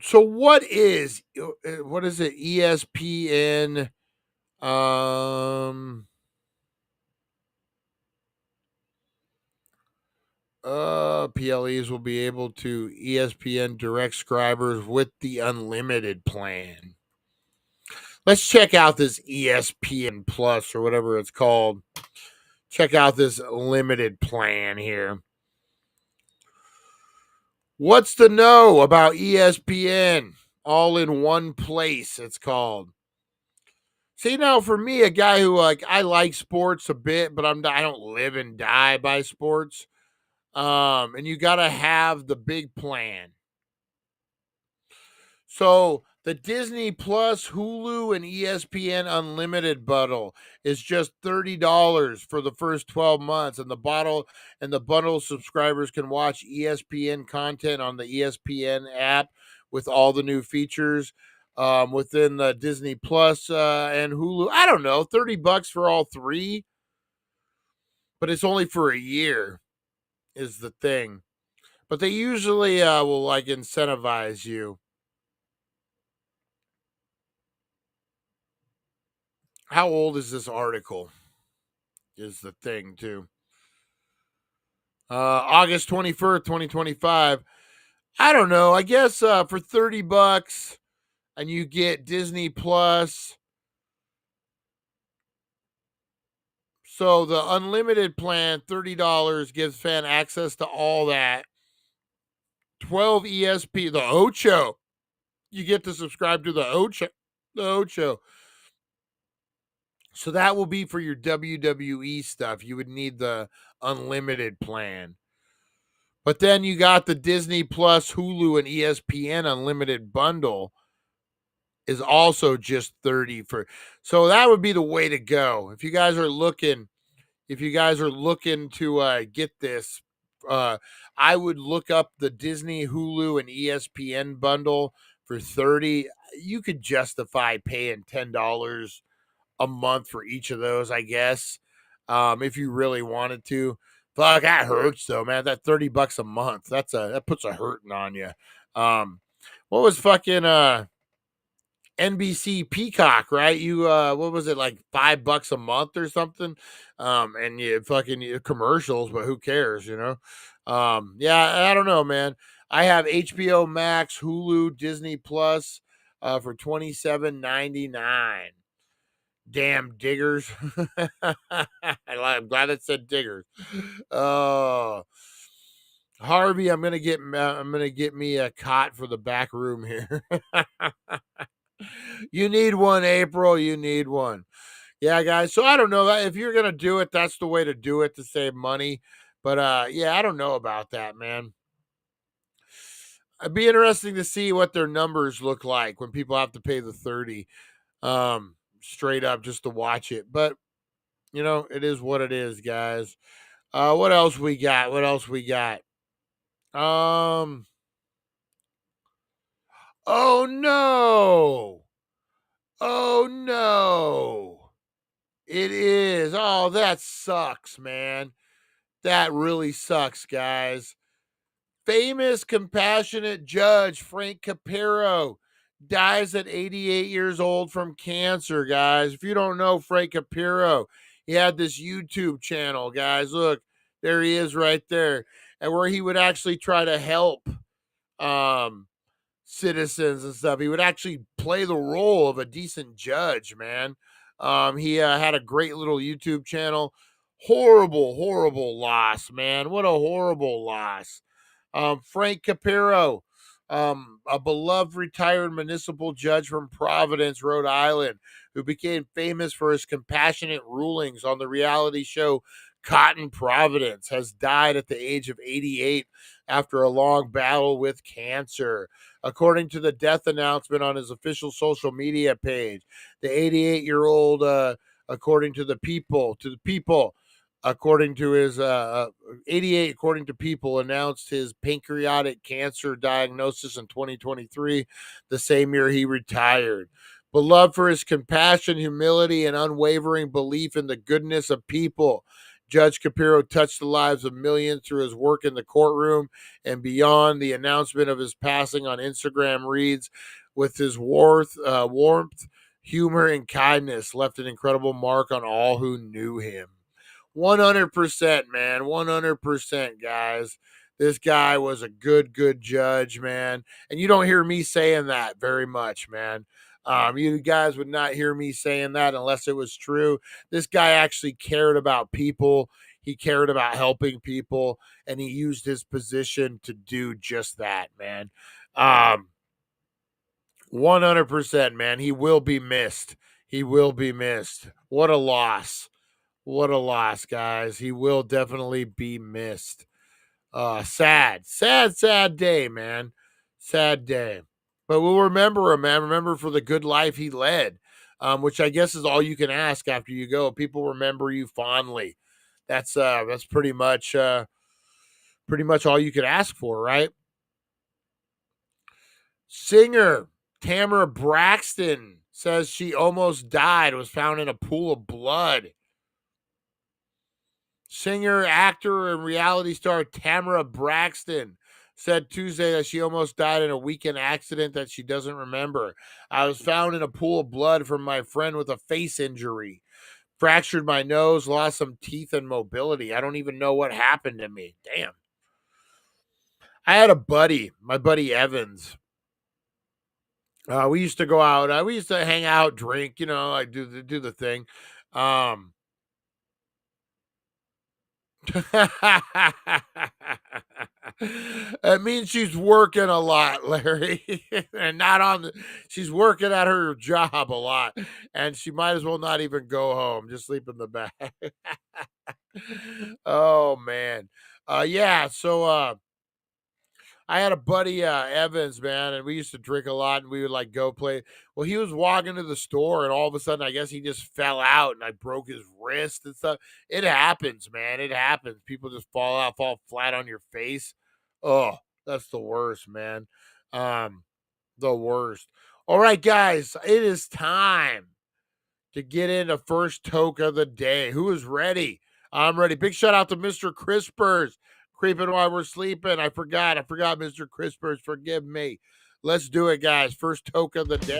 So what is it? ESPN, PLEs will be able to ESPN direct subscribers with the unlimited plan. Let's check out this ESPN Plus or whatever it's called. Check out this limited plan here. What's to know about ESPN? All in one place, it's called. See, now for me, a guy who I like sports a bit, but I don't live and die by sports. And you got to have the big plan. So the Disney Plus, Hulu, and ESPN Unlimited bundle is just $30 for the first 12 months, and the bundle subscribers can watch ESPN content on the ESPN app with all the new features within the Disney Plus and Hulu. I don't know, $30 for all three, but it's only for a year is the thing. But they usually will incentivize you. How old is this article? Is the thing too. August 21st, 2025. I don't know. I guess for $30 and you get Disney Plus. So the unlimited plan, $30, gives fan access to all that. 12 ESP, the Ocho. You get to subscribe to the Ocho. The Ocho. So that will be for your WWE stuff. You would need the unlimited plan. But then you got the Disney Plus, Hulu, and ESPN unlimited bundle is also just 30 for. So that would be the way to go. If you guys are looking to get this, I would look up the Disney, Hulu, and ESPN bundle for 30. You could justify paying $10 a month for each of those, I guess, if you really wanted to. Fuck, that hurts though, man. That $30 a month, that puts a hurting on you. What was fucking NBC Peacock, right? You what was it, like $5 a month or something? And you fucking commercials, but who cares, you know? Yeah, I don't know, man. I have HBO Max, Hulu, Disney Plus for $27.99. Damn diggers. I'm glad it said diggers. Harvey, I'm gonna get me a cot for the back room here. You need one, April. You need one. Yeah, guys. So I don't know if you're gonna do it. That's the way to do it to save money. But yeah, I don't know about that, man. It'd be interesting to see what their numbers look like when people have to pay the 30. Straight up just to watch it. But you know, it is what it is, guys. What else we got? Oh no. Oh no. It is. Oh, that sucks, man. That really sucks, guys. Famous compassionate judge Frank Capero dies at 88 years old from cancer, guys. If you don't know Frank Capero, he had this YouTube channel, guys. Look, there he is right there. And where he would actually try to help citizens and stuff. He would actually play the role of a decent judge, man. He had a great little YouTube channel. Horrible, horrible loss, man. What a horrible loss. Frank Capiro, a beloved retired municipal judge from Providence, Rhode Island, who became famous for his compassionate rulings on the reality show Cotton Providence, has died at the age of 88 after a long battle with cancer. According to the death announcement on his official social media page, the 88-year-old, according to People, according to his 88, according to People, announced his pancreatic cancer diagnosis in 2023, the same year he retired. Beloved for his compassion, humility, and unwavering belief in the goodness of people, Judge Capiro touched the lives of millions through his work in the courtroom and beyond. The announcement of his passing on Instagram reads, with his warmth, humor, and kindness, left an incredible mark on all who knew him. 100%, man. 100%, guys. This guy was a good judge, man. And you don't hear me saying that very much, man. You guys would not hear me saying that unless it was true. This guy actually cared about people. He cared about helping people, and he used his position to do just that, man. 100%, man. He will be missed. He will be missed. What a loss. What a loss, guys. He will definitely be missed. Sad day, man. Sad day. But we'll remember him, man. Remember for the good life he led, which I guess is all you can ask after you go. People remember you fondly. That's pretty much all you can ask for, right? Singer Tamara Braxton says she almost died, was found in a pool of blood. Singer, actor, and reality star Tamara Braxton said Tuesday that she almost died in a weekend accident that she doesn't remember. I was found in a pool of blood from my friend with a face injury. Fractured my nose, lost some teeth and mobility. I don't even know what happened to me. Damn. I had a buddy, my buddy Evans. We used to go out. We used to hang out, drink, like do the thing. It means she's working a lot, Larry, and she's working at her job a lot, and she might as well not even go home, just sleep in the back. Oh man. Yeah, so I had a buddy, Evans, man, and we used to drink a lot, and we would like go play. Well, he was walking to the store, and all of a sudden, I guess he just fell out, and I broke his wrist and stuff. It happens, man. It happens. People just fall flat on your face. Oh, that's the worst, man. The worst. All right, guys, it is time to get into first toke of the day. Who is ready? I'm ready. Big shout out to Mr. Crispers. Creeping while we're sleeping. I forgot, Mr. Crispers. Forgive me. Let's do it, guys. First toke of the day.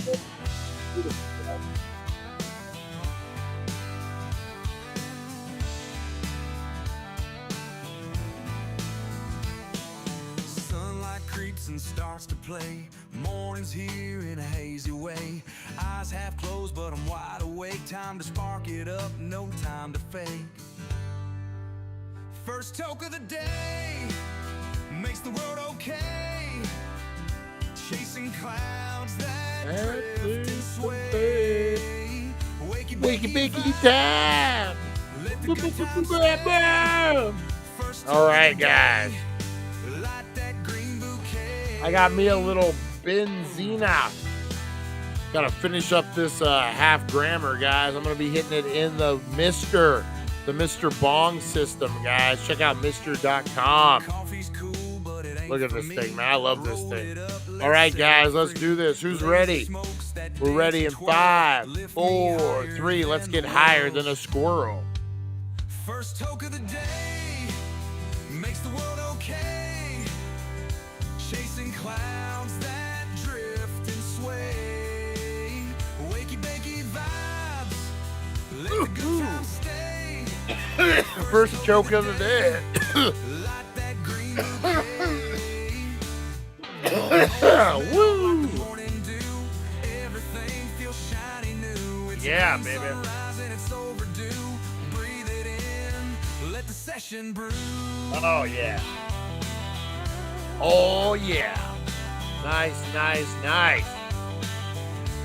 Sunlight creeps and starts to play. Morning's here in a hazy way. Eyes half closed, but I'm wide awake. Time to spark it up, no time to fake. First toke of the day makes the world okay. Chasing clouds that drift and sway. Wakey-Bakey time. Let the good times stay. First All right, guys. light that green bouquet. I got me a little benzina. Gotta finish up this half grammar, guys. I'm gonna be hitting it in the Mr. Bong system, guys. Check out Mr.com. Look at this thing, man. I love this thing. All right, guys, let's do this. Who's ready? We're ready in 5, 4, 3. Let's get higher than a squirrel. First toke of the day makes the world okay. Chasing clouds that drift and sway. Wakey-bakey vibes. Let the good times stay. First joke of the day. Light that green bouquet. Woo! Morning dew. Everything feels shiny new. It's Yeah, green baby. sunrise and it's overdue. Breathe it in. passion brew. Oh, yeah. Oh, yeah. Nice, nice, nice.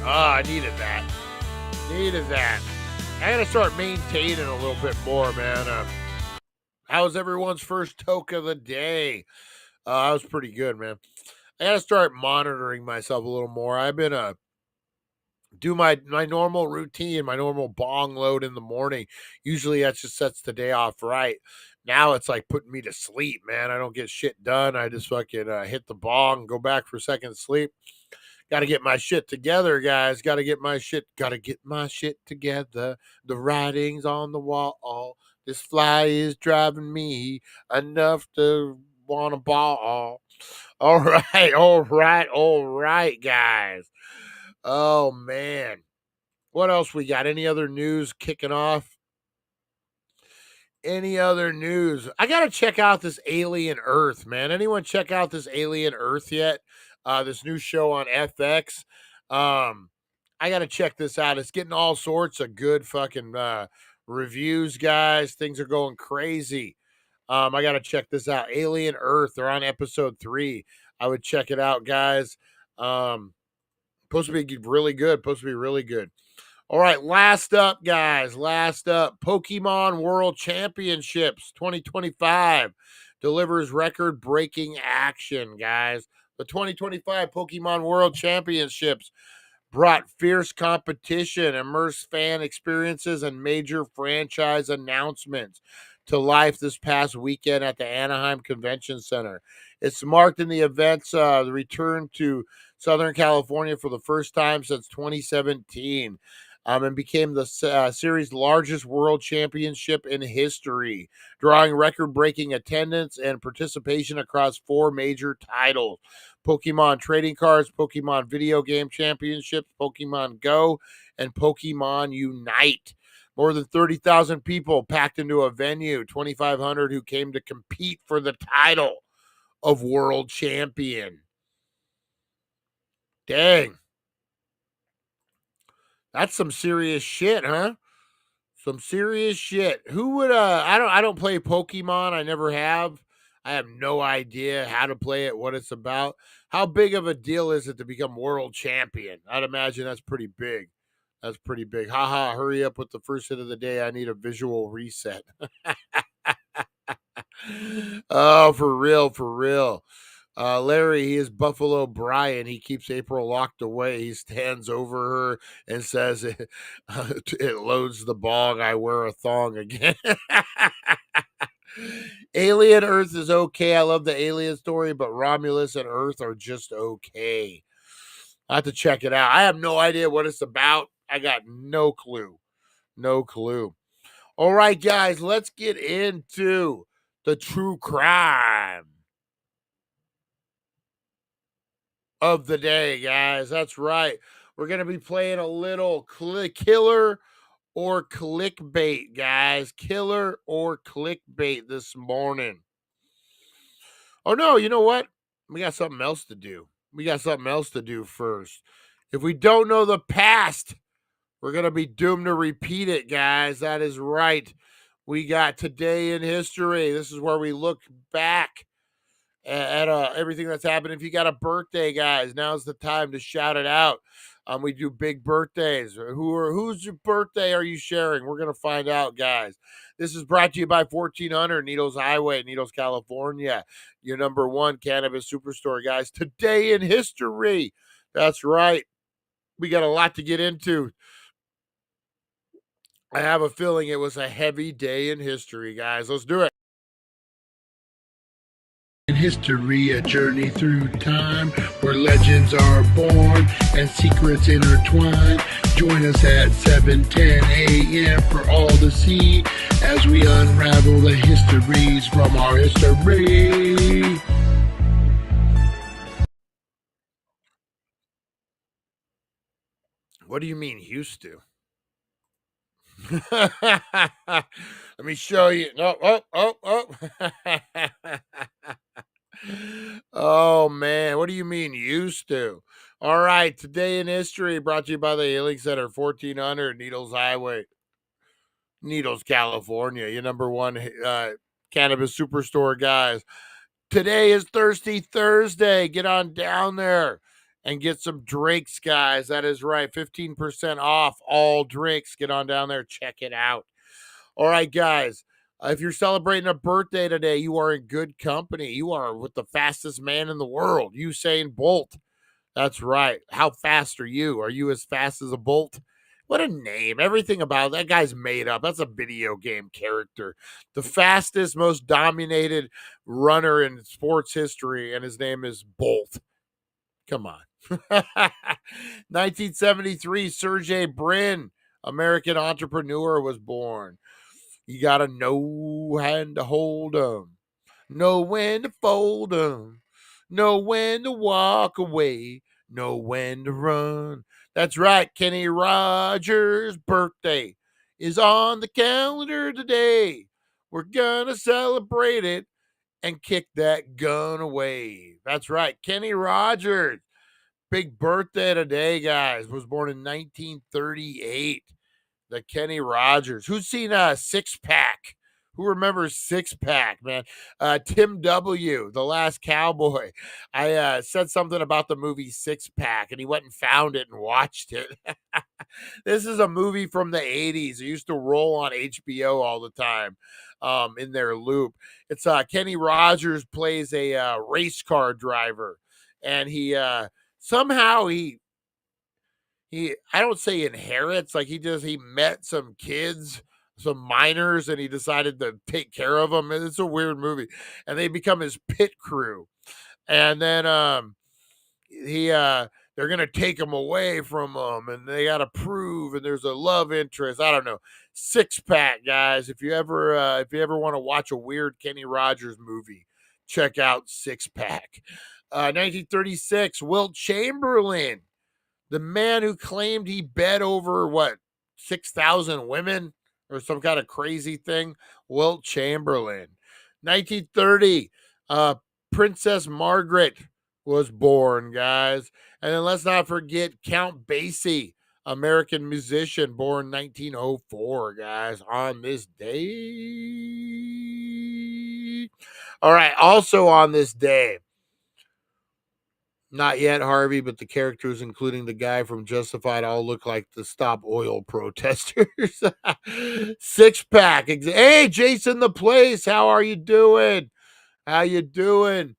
Oh, I needed that. Needed that. I gotta start maintaining a little bit more, man. How's everyone's first toke of the day? That was pretty good, man. I gotta start monitoring myself a little more. I've been do my normal routine, my normal bong load in the morning. Usually that just sets the day off right. Now it's like putting me to sleep, man. I don't get shit done. I just fucking hit the bong, go back for a second sleep. Got to get my shit together, guys. Got to get my shit together. The writing's on the wall. This fly is driving me enough to want to ball. All right, guys. Oh, man. What else we got? Any other news kicking off? Any other news? I got to check out this Alien Earth, man. Anyone check out this Alien Earth yet? This new show on FX. I got to check this out. It's getting all sorts of good fucking reviews, guys. Things are going crazy. I got to check this out. Alien Earth. They're on episode 3. I would check it out, guys. Supposed to be really good. Supposed to be really good. All right, last up, guys. Last up, Pokemon World Championships 2025 delivers record-breaking action, guys. The 2025 Pokemon World Championships brought fierce competition, immersive fan experiences, and major franchise announcements to life this past weekend at the Anaheim Convention Center. It's marked in the event's the return to Southern California for the first time since 2017. And became the series' largest world championship in history, drawing record-breaking attendance and participation across 4 major titles: Pokemon Trading Cards, Pokemon Video Game Championships, Pokemon Go, and Pokemon Unite. More than 30,000 people packed into a venue, 2,500 who came to compete for the title of world champion. Dang. That's some serious shit, huh? Some serious shit. Who would I don't play Pokemon. I never have. I have no idea how to play it, what it's about. How big of a deal is it to become world champion? I'd imagine that's pretty big. That's pretty big. Haha, hurry up with the first hit of the day. I need a visual reset. Oh, for real, for real. Larry, he is Buffalo Brian. He keeps April locked away. He stands over her and says, it loads the bong. I wear a thong again. Alien Earth is okay. I love the alien story, but Romulus and Earth are just okay. I have to check it out. I have no idea what it's about. I got no clue. No clue. All right, guys, let's get into the true crime of the day, guys. That's right. We're going to be playing a little killer or clickbait, guys. Killer or clickbait this morning. Oh, no, you know what? We got something else to do. We got something else to do first. If we don't know the past, we're going to be doomed to repeat it, guys. That is right. We got Today in History. This is where we look back at everything that's happened. If you got a birthday, guys, now's the time to shout it out. We do big birthdays. Whose birthday are you sharing? We're gonna find out, guys. This is brought to you by 1400 Needles Highway, Needles, California. Your number one cannabis superstore, guys. Today in history. That's right. We got a lot to get into. I have a feeling it was a heavy day in history, guys. Let's do it. In history, a journey through time where legends are born and secrets intertwine. Join us at 7:10 a.m. for all to see as we unravel the histories from our history. What do you mean used to? Let me show you. Oh. Oh, man. What do you mean used to? All right. Today in history brought to you by the Healing Center, 1400 Needles Highway, Needles, California. Your number one Cannabis Superstore, guys. Today is Thirsty Thursday. Get on down there and get some drinks, guys. That is right. 15% off all drinks. Get on down there. Check it out. All right, guys. If you're celebrating a birthday today, you are in good company. You are with the fastest man in the world, Usain Bolt. That's right. How fast are you? Are you as fast as a Bolt? What a name. Everything about that guy's made up. That's a video game character. The fastest, most dominated runner in sports history, and his name is Bolt. Come on. 1973, Sergey Brin, American entrepreneur, was born. You got to know when to hold 'em, know when to fold 'em, know when to walk away, know when to run. That's right. Kenny Rogers' birthday is on the calendar today. We're going to celebrate it and kick that gun away. That's right. Kenny Rogers, big birthday today, guys. Was born in 1938. The Kenny Rogers. Who's seen Six Pack? Who remembers Six Pack, man? Tim W., The Last Cowboy. I said something about the movie Six Pack, and he went and found it and watched it. This is a movie from the 80s. It used to roll on HBO all the time in their loop. It's Kenny Rogers plays a race car driver, and he somehow I don't say inherits, like he met some kids, some minors, and he decided to take care of them. It's a weird movie. And they become his pit crew. And then they're gonna take him away from him, and they gotta prove, and there's a love interest. I don't know. Six Pack, guys. If you ever want to watch a weird Kenny Rogers movie, check out Six Pack. 1936, Wilt Chamberlain, the man who claimed he bed over 6,000 women or some kind of crazy thing. Wilt Chamberlain. 1930, Princess Margaret was born, guys. And then let's not forget Count Basie, American musician, born 1904, guys, on this day. All right, also on this day, not yet, Harvey, but the characters, including the guy from Justified, all look like the Stop Oil protesters. Six Pack. Hey, Jason the Place, how are you doing? How you doing?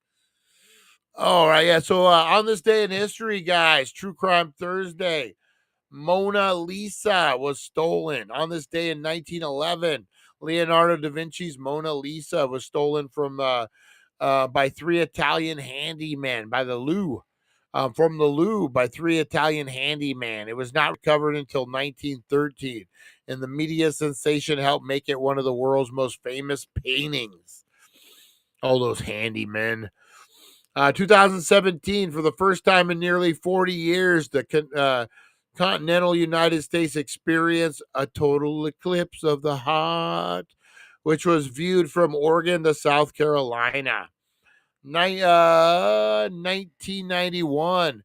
All right, yeah. So on this day in history, guys, True Crime Thursday, Mona Lisa was stolen. On this day in 1911, Leonardo da Vinci's Mona Lisa was stolen from by three Italian handymen by the Louvre. From the Louvre by three Italian handymen. It was not recovered until 1913, and the media sensation helped make it one of the world's most famous paintings. All those handymen. 2017, for the first time in nearly 40 years, the continental United States experienced a total eclipse of the heart, which was viewed from Oregon to South Carolina. 1991,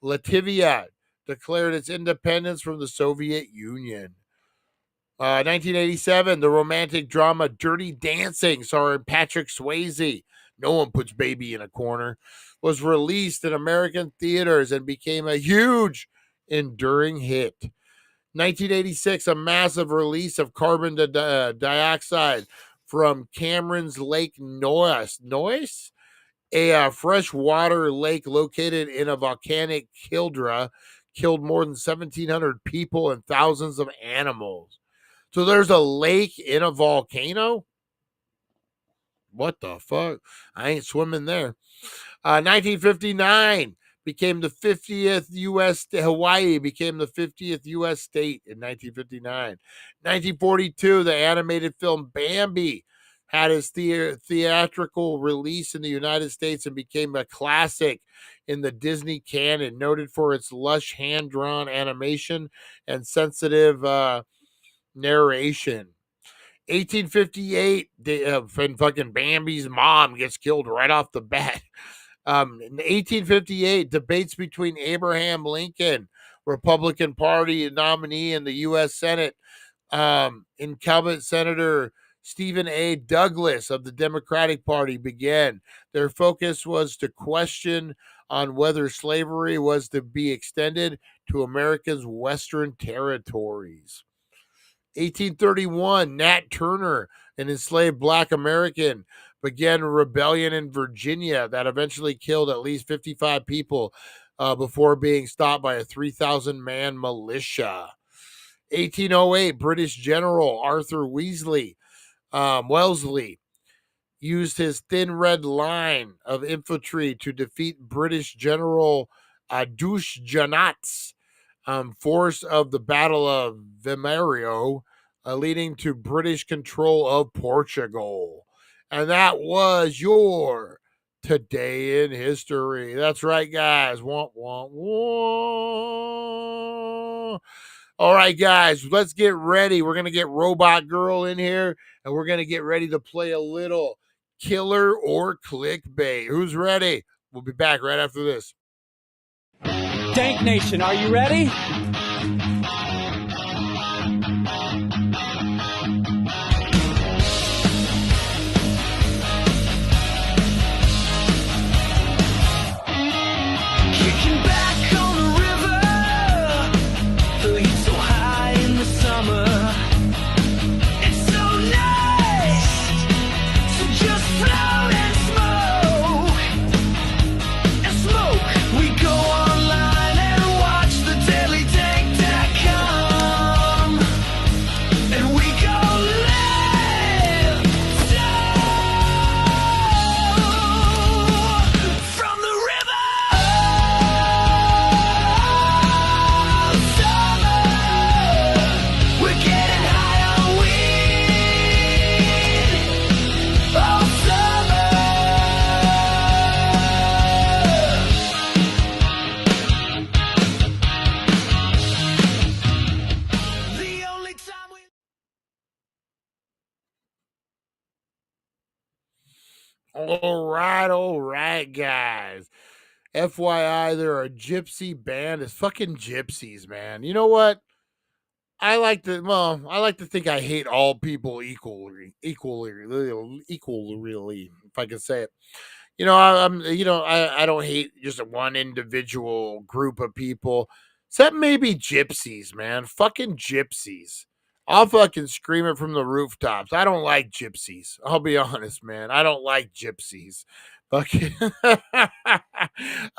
Latvia declared its independence from the Soviet Union. 1987, the romantic drama Dirty Dancing, starring Patrick Swayze, no one puts baby in a corner, was released in American theaters and became a huge, enduring hit. 1986, a massive release of carbon dioxide from Cameron's Lake Noise, a freshwater lake located in a volcanic caldera, killed more than 1,700 people and thousands of animals. So there's a lake in a volcano? What the fuck? I ain't swimming there. 1959 became the 50th U.S. Hawaii became the 50th U.S. state in 1959. 1942, the animated film Bambi had its theatrical release in the United States and became a classic in the Disney canon, noted for its lush hand-drawn animation and sensitive narration. 1858, and fucking Bambi's mom gets killed right off the bat. In 1858, debates between Abraham Lincoln, Republican Party nominee in the U.S. Senate, incumbent Senator Stephen A. Douglas of the Democratic Party began. Their focus was to question on whether slavery was to be extended to America's western territories. 1831, Nat Turner, an enslaved black American, began a rebellion in Virginia that eventually killed at least 55 people before being stopped by a 3,000-man militia. 1808, British General Arthur Wellesley used his thin red line of infantry to defeat British General Dush-Janat's force of the Battle of Vimeiro, leading to British control of Portugal. And that was your Today in History. That's right, guys. Wah, wah, wah. All right, guys, let's get ready. We're going to get Robot Girl in here, and we're going to get ready to play a little Killer or Clickbait. Who's ready? We'll be back right after this. Dank Nation, are you ready? Kicking back on the river, the heat so high in the summer. It's so nice to just float and smoke. We go online and watch TheDailyDank.com, and we go live from the river. We're getting high on weed all summer. The only time we All right, guys. FYI, they're a gypsy band. It's fucking gypsies, man. You know what? I like to think I hate all people equally, if I can say it. I don't hate just one individual group of people, except maybe gypsies, man. Fucking gypsies. I'll fucking scream it from the rooftops. I don't like gypsies. I'll be honest, man. I don't like gypsies. Fucking,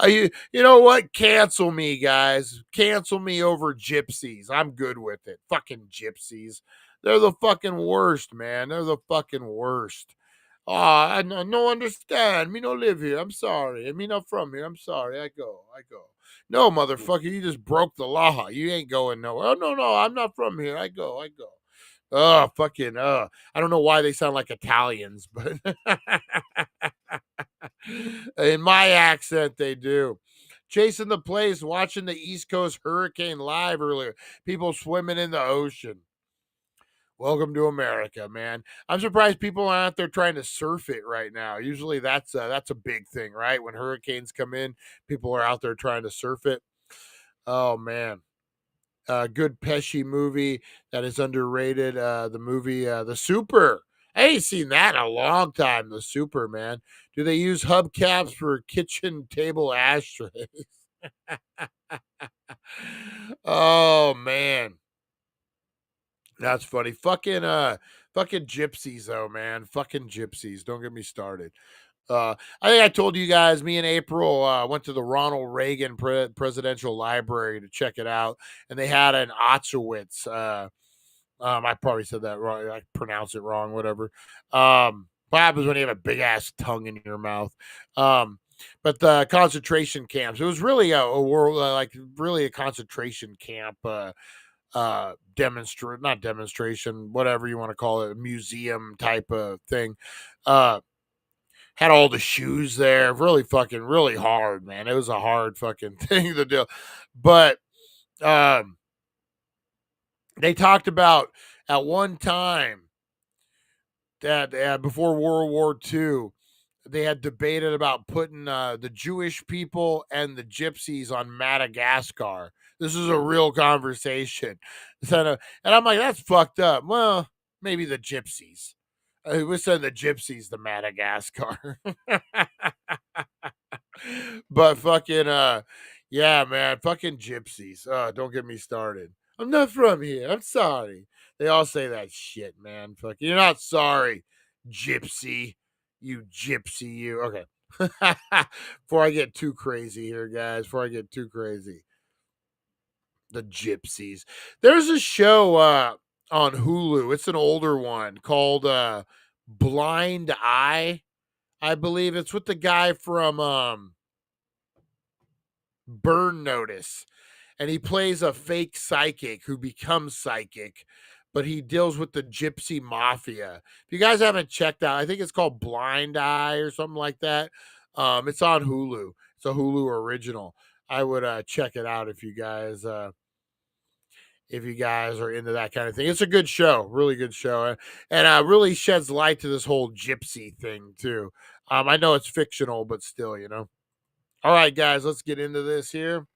you know what? Cancel me, guys. Cancel me over gypsies. I'm good with it. Fucking gypsies. They're the fucking worst, man. They're the fucking worst. Oh, I no understand. Me no live here. I'm sorry. Me not from here. I'm sorry. I go. No, motherfucker, you just broke the law. You ain't going nowhere. Oh, no, I'm not from here. I go. Oh, fucking, I don't know why they sound like Italians, but in my accent, they do. Chasing the place, watching the East Coast hurricane live earlier. People swimming in the ocean. Welcome to America, man. I'm surprised people are out there trying to surf it right now. Usually that's a big thing, right? When hurricanes come in, people are out there trying to surf it. Oh, man. Good Pesci movie that is underrated. The movie The Super. I ain't seen that in a long time. The Super, man. Do they use hubcaps for kitchen table ashtrays? Oh, man. That's funny. Fucking gypsies though, man. Fucking gypsies. Don't get me started. I think I told you guys, me and April went to the Ronald Reagan Presidential Library to check it out, and they had an Auschwitz. I probably said that wrong. I pronounced it wrong, whatever. What happens when you have a big ass tongue in your mouth? But the concentration camps. It was really a world, really a concentration camp. Not demonstration, whatever you want to call it, a museum type of thing. Had all the shoes there, really hard, man. It was a hard fucking thing to do. But they talked about at one time that before World War II, they had debated about putting the Jewish people and the gypsies on Madagascar. This is a real conversation. And I'm like, that's fucked up. Well, maybe the gypsies. We said the gypsies to Madagascar. But fucking yeah, man, fucking gypsies. Don't get me started. I'm not from here. I'm sorry. They all say that shit, man. Fuck, you're not sorry, gypsy. You gypsy, you. Okay. Before I get too crazy here, guys. Before I get too crazy. The gypsies. There's a show on Hulu. It's an older one called Blind Eye. I believe it's with the guy from Burn Notice, and he plays a fake psychic who becomes psychic, but he deals with the gypsy mafia. If you guys haven't checked out, I think it's called Blind Eye or something like that. It's on Hulu. It's a Hulu original. I would check it out if you guys are into that kind of thing. It's a good show, really good show, and really sheds light to this whole gypsy thing too. I know it's fictional, but still, you know. All right, guys, let's get into this here.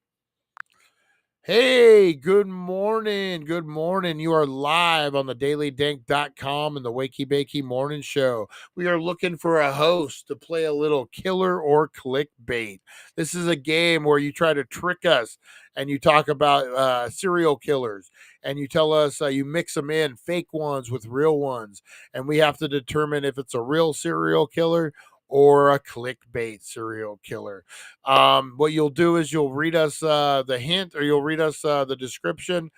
Hey, good morning. Good morning. You are live on the DailyDank.com and the Wakey-Bakey Morning Show. We are looking for a host to play a little killer or clickbait. This is a game where you try to trick us and you talk about serial killers and you tell us you mix them in, fake ones with real ones, and we have to determine if it's a real serial killer or a clickbait serial killer. What you'll do is you'll read us the hint, or you'll read us the description.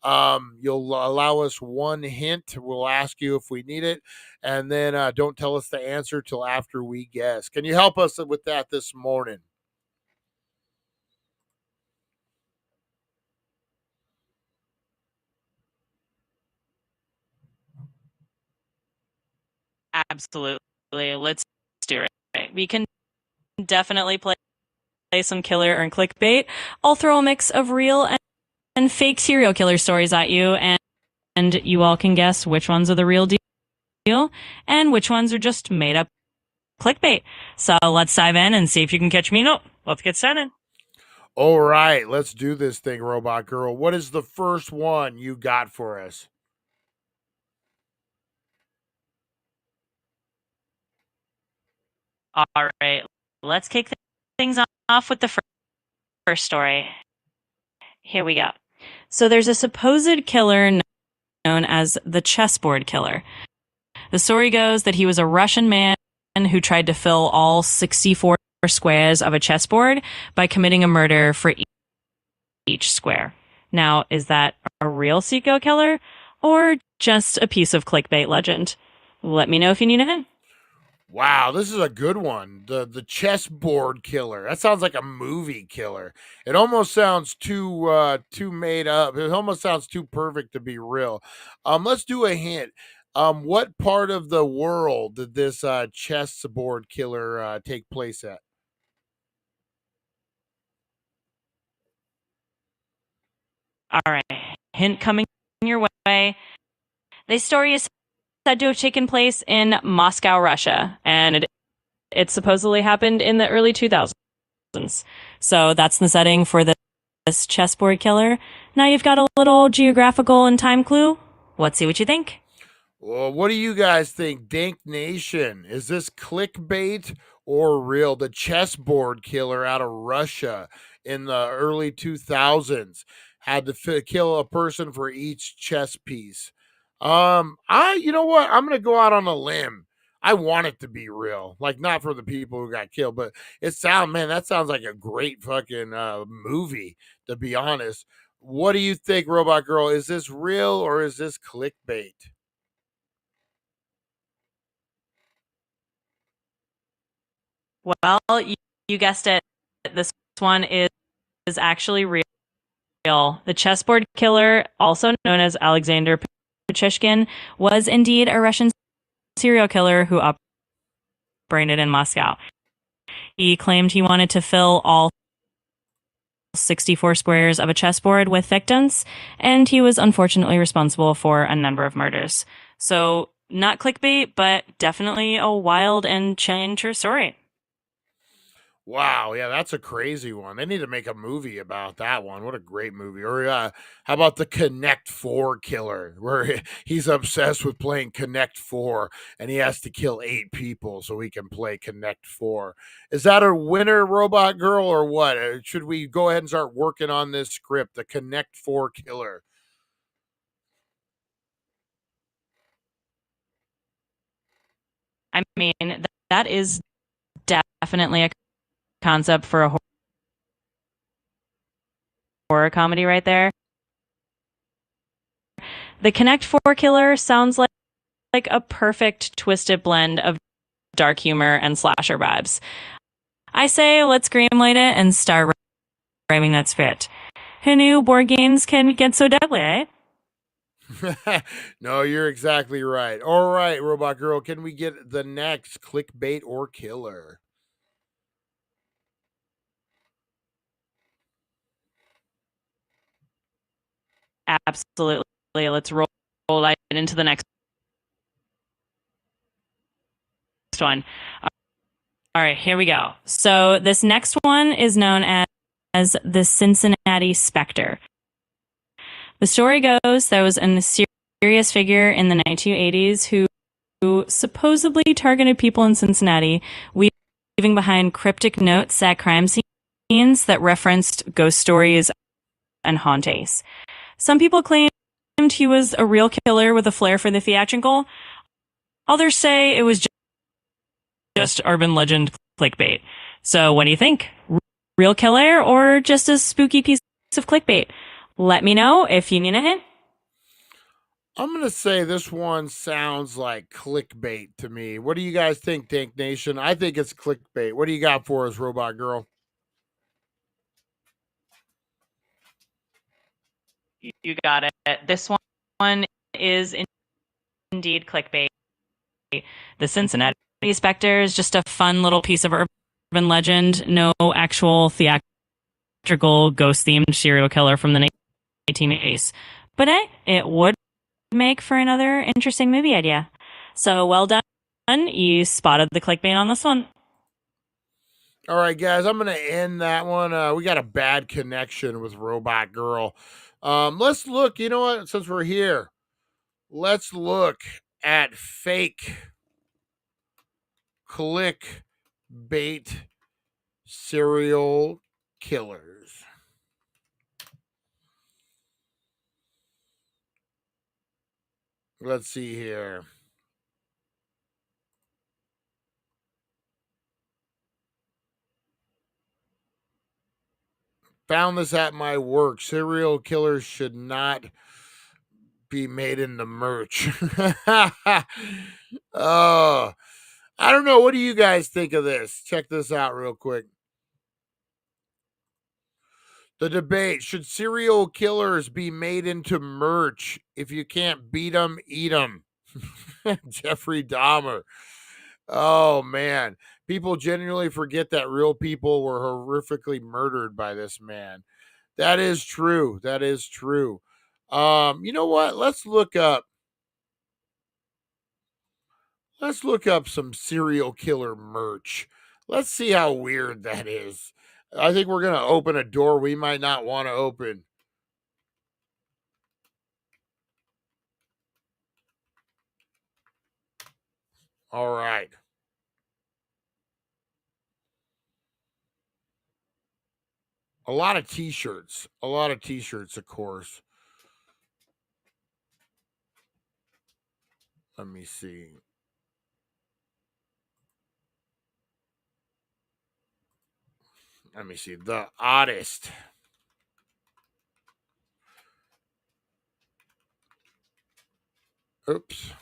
You'll allow us one hint. We'll ask you if we need it, and then don't tell us the answer till after we guess. Can you help us with that this morning? Absolutely. Let's do it. We can definitely play some killer and clickbait. I'll throw a mix of real and fake serial killer stories at you, and you all can guess which ones are the real deal and which ones are just made up clickbait. So let's dive in and see if you can catch me. No, let's get started. All right, let's do this thing, Robot Girl. What is the first one you got for us? All right, let's kick things off with the first story. Here we go. So there's a supposed killer known as the chessboard killer. The story goes that he was a Russian man who tried to fill all 64 squares of a chessboard by committing a murder for each square. Now, is that a real serial killer or just a piece of clickbait legend? Let me know if you need a hint. Wow, this is a good one. The chessboard killer. That sounds like a movie killer. It almost sounds too made up. It almost sounds too perfect to be real. Let's do a hint. What part of the world did this chessboard killer take place at? All right, hint coming your way. This story is said to have taken place in Moscow, Russia, and it supposedly happened in the early 2000s. So that's the setting for this chessboard killer. Now you've got a little geographical and time clue. Let's see what you think. Well, what do you guys think? Dank Nation, is this clickbait or real? The chessboard killer out of Russia in the early 2000s had to kill a person for each chess piece. You know what? I'm gonna go out on a limb. I want it to be real, like not for the people who got killed, but that sounds like a great fucking movie. To be honest, what do you think, Robot Girl? Is this real or is this clickbait? Well, you guessed it. This one is actually real. The chessboard killer, also known as Alexander Pushkin, was indeed a Russian serial killer who operated in Moscow. He claimed he wanted to fill all 64 squares of a chessboard with victims, and he was unfortunately responsible for a number of murders. So, not clickbait, but definitely a wild and true story. Wow, yeah, that's a crazy one. They need to make a movie about that one. What a great movie. Or how about the Connect Four killer, where he's obsessed with playing Connect Four and he has to kill 8 people so he can play Connect Four. Is that a winner, Robot Girl, or what? Should we go ahead and start working on this script, the Connect Four killer? I mean, that is definitely a concept for a horror comedy right there. The Connect Four killer sounds like a perfect twisted blend of dark humor and slasher vibes. I say let's greenlight it and start writing that script. Who knew board games can get so deadly, eh? No, you're exactly right. All right, Robot Girl, can we get the next clickbait or killer? Absolutely. Let's roll right into the next one. All right, here we go. So this next one is known as the Cincinnati Spectre. The story goes there was a mysterious figure in the 1980s who supposedly targeted people in Cincinnati, leaving behind cryptic notes at crime scenes that referenced ghost stories and hauntings. Some people claimed he was a real killer with a flair for the theatrical. Others say it was just urban legend clickbait. So what do you think? Real killer or just a spooky piece of clickbait? Let me know if you need a hint. I'm going to say this one sounds like clickbait to me. What do you guys think, Dank Nation? I think it's clickbait. What do you got for us, Robot Girl? You got it. This one is indeed clickbait. The Cincinnati Spectre is just a fun little piece of urban legend. No actual theatrical ghost-themed serial killer from the 1980s. But hey, it would make for another interesting movie idea. So well done. You spotted the clickbait on this one. All right, guys, I'm going to end that one. We got a bad connection with Robot Girl. Let's look, you know what, since we're here, let's look at fake clickbait serial killers. Let's see here. Found this at my work. Serial killers should not be made into merch. Oh, I don't know. What do you guys think of this? Check this out real quick. The debate: should serial killers be made into merch? If you can't beat them, eat them. Jeffrey Dahmer. Oh, man. People genuinely forget that real people were horrifically murdered by this man. That is true. That is true. You know what? Let's look up some serial killer merch. Let's see how weird that is. I think we're going to open a door we might not want to open. All right. A lot of t-shirts. A lot of t-shirts, of course. Let me see. Let me see. The oddest. Oops.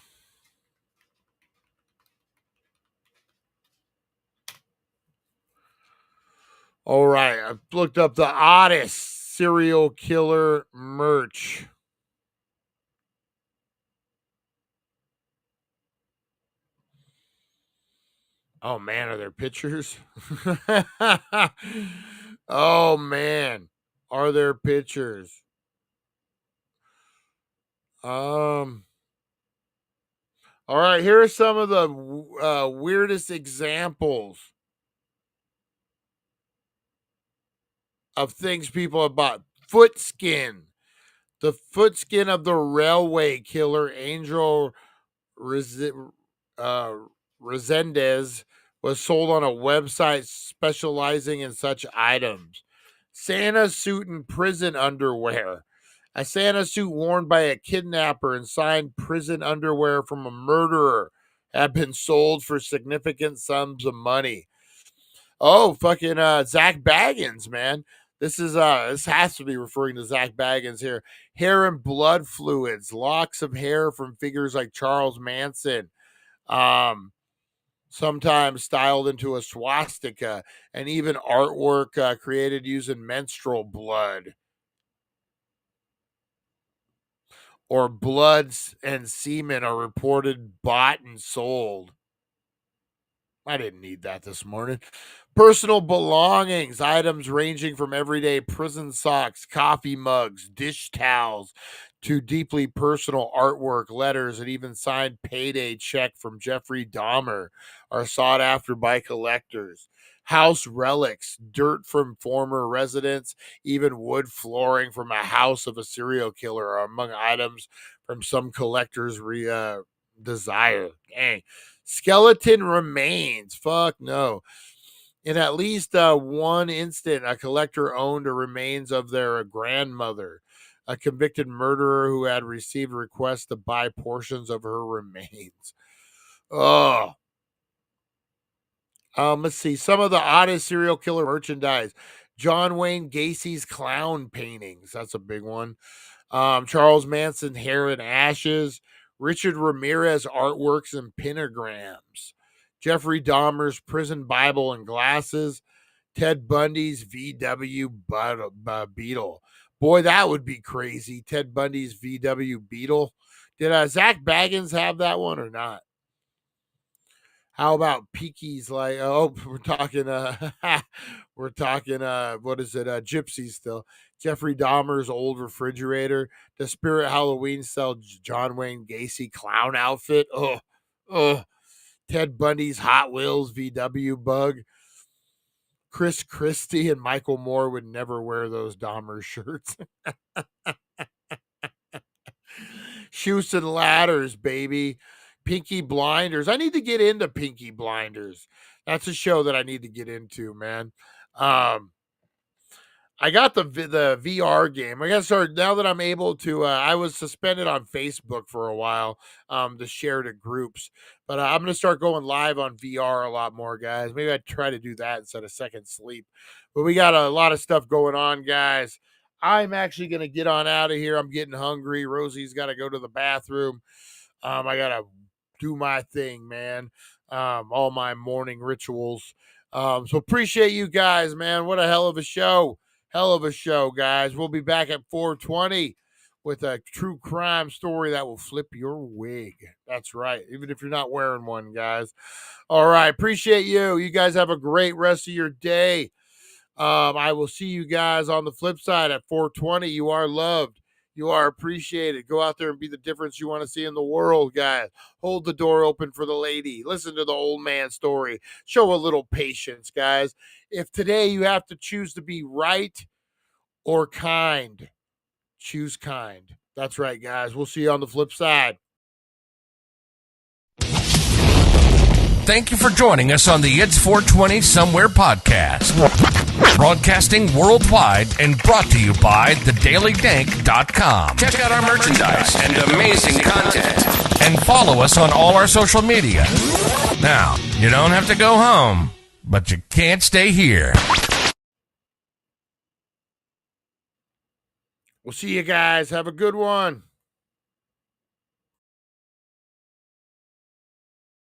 All right. I've looked up the oddest serial killer merch. Oh, man. Are there pictures? Oh, man. Are there pictures? All right, here are some of the weirdest examples. of things people have bought. Foot skin. The foot skin of the railway killer Angel Resendez was sold on a website specializing in such items. Santa suit and prison underwear. A Santa suit worn by a kidnapper and signed prison underwear from a murderer have been sold for significant sums of money. Oh, fucking Zach Baggins, man. This has to be referring to Zach Baggins here. Hair and blood fluids, locks of hair from figures like Charles Manson, sometimes styled into a swastika, and even artwork created using menstrual blood or bloods and semen are reported bought and sold. I didn't need that this morning. Personal belongings, items ranging from everyday prison socks, coffee mugs, dish towels, to deeply personal artwork, letters, and even signed payday check from Jeffrey Dahmer are sought after by collectors. House relics, dirt from former residents, even wood flooring from a house of a serial killer are among items from some collectors' desire. Dang. Skeleton remains. Fuck no. In at least one instant, a collector owned the remains of their grandmother, a convicted murderer who had received requests to buy portions of her remains. Oh. Let's see. Some of the oddest serial killer merchandise. John Wayne Gacy's clown paintings. That's a big one. Charles Manson hair and ashes. Richard Ramirez artworks and pentagrams. Jeffrey Dahmer's prison Bible and glasses. Ted Bundy's VW Beetle. Boy, that would be crazy. Ted Bundy's VW Beetle. Did Zach Baggins have that one or not? How about Peaky's what is it? Gypsies still. Jeffrey Dahmer's old refrigerator. The Spirit Halloween style John Wayne Gacy clown outfit. Oh. Ted Bundy's Hot Wheels VW bug. Chris Christie and Michael Moore would never wear those Dahmer shirts. Chutes and Ladders, baby. Pinky Blinders. I need to get into Pinky Blinders. That's a show that I need to get into, man. I got the VR game. I got to start now that I'm able to. I was suspended on Facebook for a while to share to groups, but I'm going to start going live on VR a lot more, guys. Maybe I'd try to do that instead of Second Sleep. But we got a lot of stuff going on, guys. I'm actually going to get on out of here. I'm getting hungry. Rosie's got to go to the bathroom. I got to do my thing, man. All my morning rituals. So appreciate you guys, man. What a hell of a show. Hell of a show, guys. We'll be back at 4:20 with a true crime story that will flip your wig. That's right. Even if you're not wearing one, guys. All right. Appreciate you. You guys have a great rest of your day. I will see you guys on the flip side at 4:20. You are loved. You are appreciated. Go out there and be the difference you want to see in the world, guys. Hold the door open for the lady. Listen to the old man story. Show a little patience, guys. If today you have to choose to be right or kind, choose kind. That's right, guys. We'll see you on the flip side. Thank you for joining us on the It's 420 Somewhere podcast. Broadcasting worldwide and brought to you by TheDailyDank.com. Check out our merchandise and amazing content. And follow us on all our social media. Now, you don't have to go home, but you can't stay here. We'll see you guys. Have a good one.